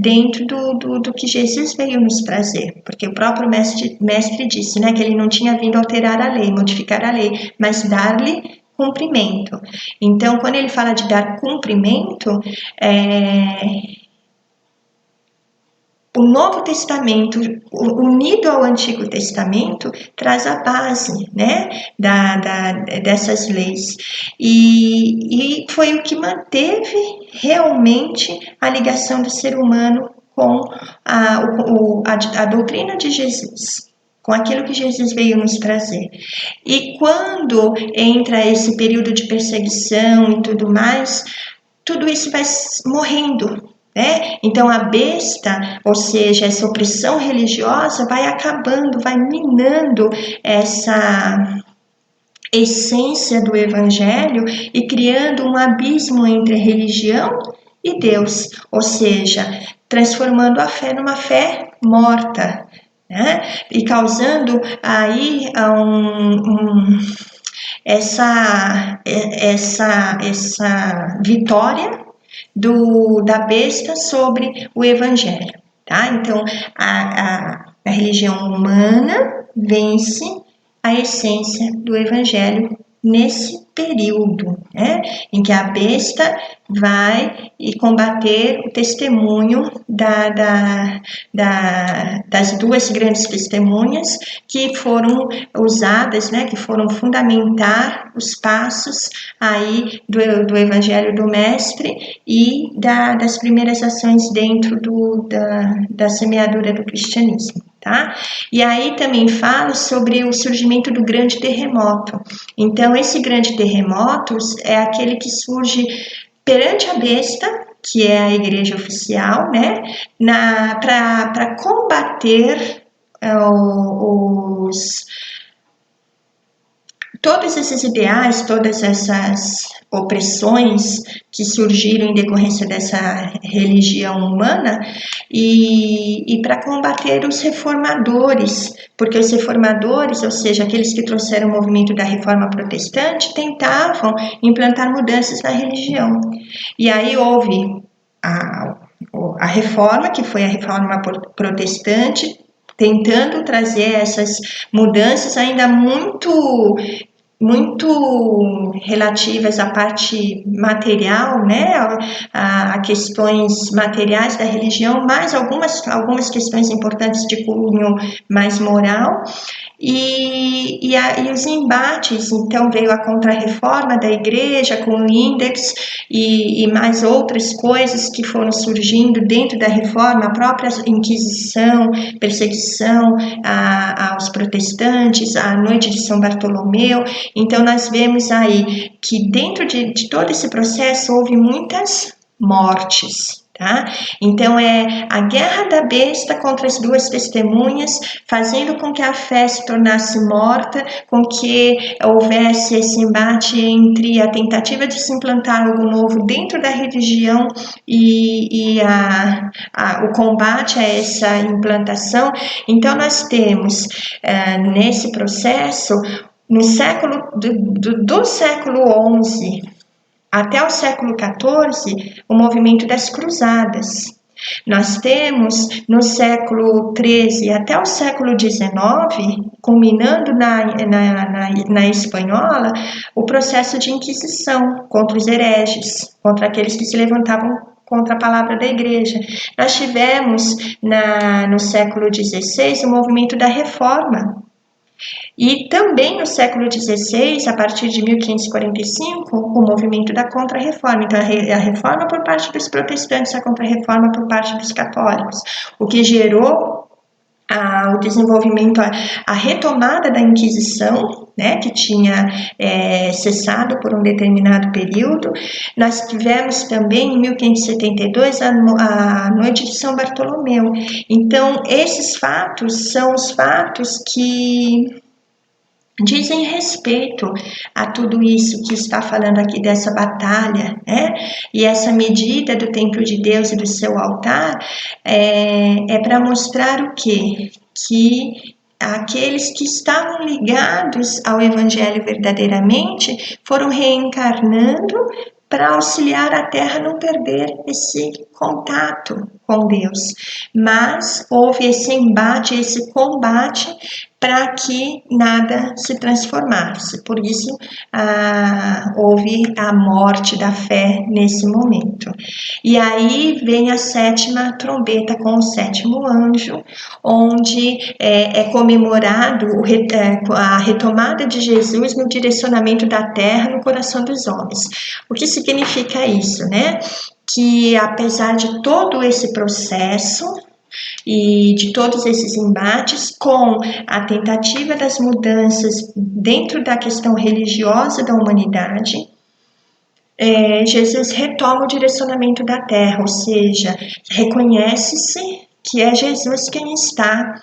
S1: dentro do que Jesus veio nos trazer, porque o próprio mestre disse, né, que ele não tinha vindo alterar a lei, modificar a lei, mas dar-lhe cumprimento. Então, quando ele fala de dar cumprimento, o Novo Testamento, unido ao Antigo Testamento, traz a base, né, dessas leis. E foi o que manteve realmente a ligação do ser humano com a doutrina de Jesus, com aquilo que Jesus veio nos trazer. E quando entra esse período de perseguição e tudo mais, tudo isso vai morrendo, né? Então a besta, ou seja, essa opressão religiosa vai acabando, vai minando essa essência do Evangelho e criando um abismo entre religião e Deus, ou seja, transformando a fé numa fé morta, né? E causando aí essa vitória da besta sobre o Evangelho, tá? Então, a religião humana vence a essência do Evangelho nesse período, né, em que a besta vai combater o testemunho das duas grandes testemunhas que foram usadas, né, que foram fundamentar os passos aí do Evangelho do Mestre e das primeiras ações dentro da semeadura do cristianismo. Tá? E aí também falo sobre o surgimento do grande terremoto. Então, esse grande terremoto é aquele que surge perante a besta, que é a igreja oficial, né, para combater todos esses ideais, todas essas opressões que surgiram em decorrência dessa religião humana e para combater os reformadores, porque os reformadores, ou seja, aqueles que trouxeram o movimento da reforma protestante, tentavam implantar mudanças na religião. E aí houve a reforma, que foi a reforma protestante, tentando trazer essas mudanças ainda muito relativas à parte material, né, a questões materiais da religião, mas algumas questões importantes de cunho mais moral. E os embates, então veio a Contra-Reforma da Igreja com o Index e mais outras coisas que foram surgindo dentro da Reforma, a própria Inquisição, perseguição aos protestantes, a Noite de São Bartolomeu. Então nós vemos aí que dentro de todo esse processo houve muitas mortes. Tá? Então é a guerra da besta contra as duas testemunhas, fazendo com que a fé se tornasse morta, com que houvesse esse embate entre a tentativa de se implantar algo novo dentro da religião e o combate a essa implantação. Então nós temos nesse processo, no século do século XI até o século XIV, o movimento das cruzadas. Nós temos no século XIII até o século XIX, culminando na espanhola, o processo de inquisição contra os hereges, contra aqueles que se levantavam contra a palavra da igreja. Nós tivemos no século XVI o movimento da reforma. E também no século XVI, a partir de 1545, o movimento da Contra-Reforma. Então, a reforma por parte dos protestantes, a Contra-Reforma por parte dos católicos, o que gerou o desenvolvimento, a retomada da Inquisição, né, que tinha cessado por um determinado período. Nós tivemos também, em 1572, a Noite de São Bartolomeu. Então, esses fatos são os fatos que dizem respeito a tudo isso que está falando aqui dessa batalha, né? E essa medida do templo de Deus e do seu altar é para mostrar o quê? Que aqueles que estavam ligados ao Evangelho verdadeiramente foram reencarnando para auxiliar a Terra a não perder esse contato com Deus. Mas houve esse embate, esse combate para que nada se transformasse. Por isso, houve a morte da fé nesse momento. E aí vem a 7ª trombeta com o 7º anjo, onde é comemorado a retomada de Jesus no direcionamento da terra no coração dos homens. O que significa isso, né? Que apesar de todo esse processo e de todos esses embates, com a tentativa das mudanças dentro da questão religiosa da humanidade, Jesus retoma o direcionamento da terra, ou seja, reconhece-se que é Jesus quem está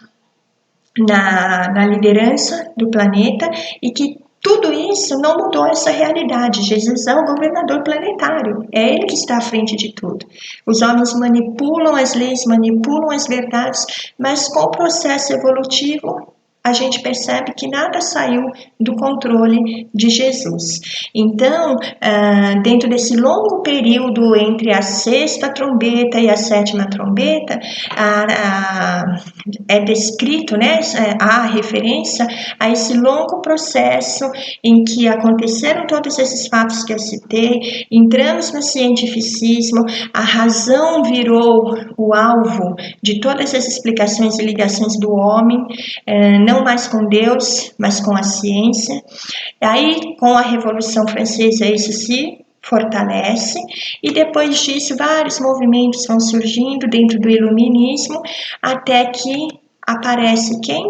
S1: na liderança do planeta e que tudo isso não mudou essa realidade. Jesus é o governador planetário, é ele que está à frente de tudo. Os homens manipulam as leis, manipulam as verdades, mas com o processo evolutivo a gente percebe que nada saiu do controle de Jesus. Então, dentro desse longo período entre a 6ª trombeta e a 7ª trombeta, é descrito, né, há referência a esse longo processo em que aconteceram todos esses fatos que eu citei, entramos no cientificismo, a razão virou o alvo de todas as explicações e ligações do homem, não mais com Deus, mas com a ciência. Aí, com a Revolução Francesa, isso se fortalece, e depois disso vários movimentos vão surgindo dentro do iluminismo, até que aparece quem?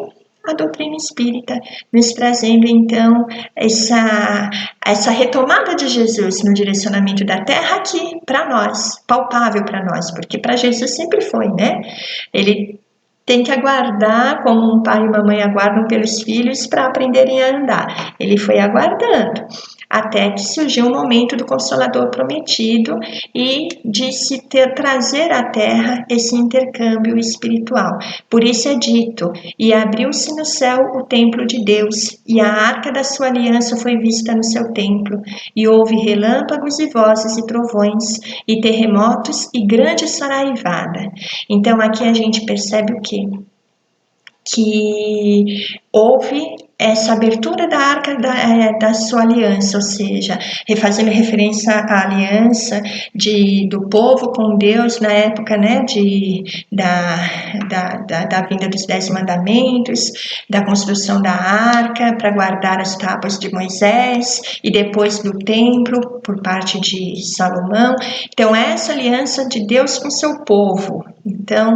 S1: A doutrina espírita, nos trazendo então essa retomada de Jesus no direcionamento da Terra aqui para nós, palpável para nós, porque para Jesus sempre foi, né? Ele tem que aguardar, como um pai e uma mãe aguardam pelos filhos para aprenderem a andar. Ele foi aguardando, até que surgiu o momento do Consolador prometido e de se trazer à Terra esse intercâmbio espiritual. Por isso é dito, e abriu-se no céu o templo de Deus, e a arca da sua aliança foi vista no seu templo, e houve relâmpagos e vozes e trovões, e terremotos e grande saraivada. Então aqui a gente percebe o quê? Que houve essa abertura da arca da sua aliança, ou seja, fazendo referência à aliança do povo com Deus na época, né, da vinda dos 10 mandamentos, da construção da arca para guardar as tábuas de Moisés e depois do templo por parte de Salomão. Então essa aliança de Deus com seu povo, então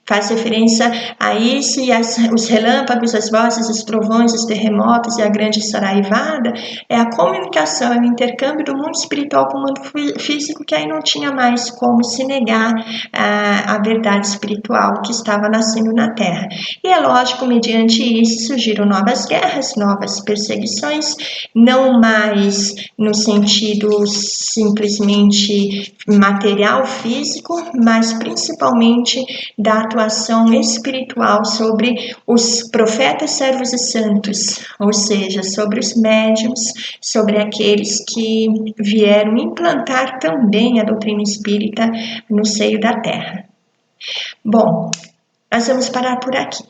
S1: faz referência a isso, e os relâmpagos, as vozes, os trovões, os terremotos e a grande saraivada é a comunicação, é o intercâmbio do mundo espiritual com o mundo físico, que aí não tinha mais como se negar a verdade espiritual que estava nascendo na Terra. E é lógico, mediante isso surgiram novas guerras, novas perseguições, não mais no sentido simplesmente material, físico, mas principalmente da atuação espiritual sobre os profetas, servos e santos, ou seja, sobre os médiuns, sobre aqueles que vieram implantar também a doutrina espírita no seio da Terra. Bom, nós vamos parar por aqui.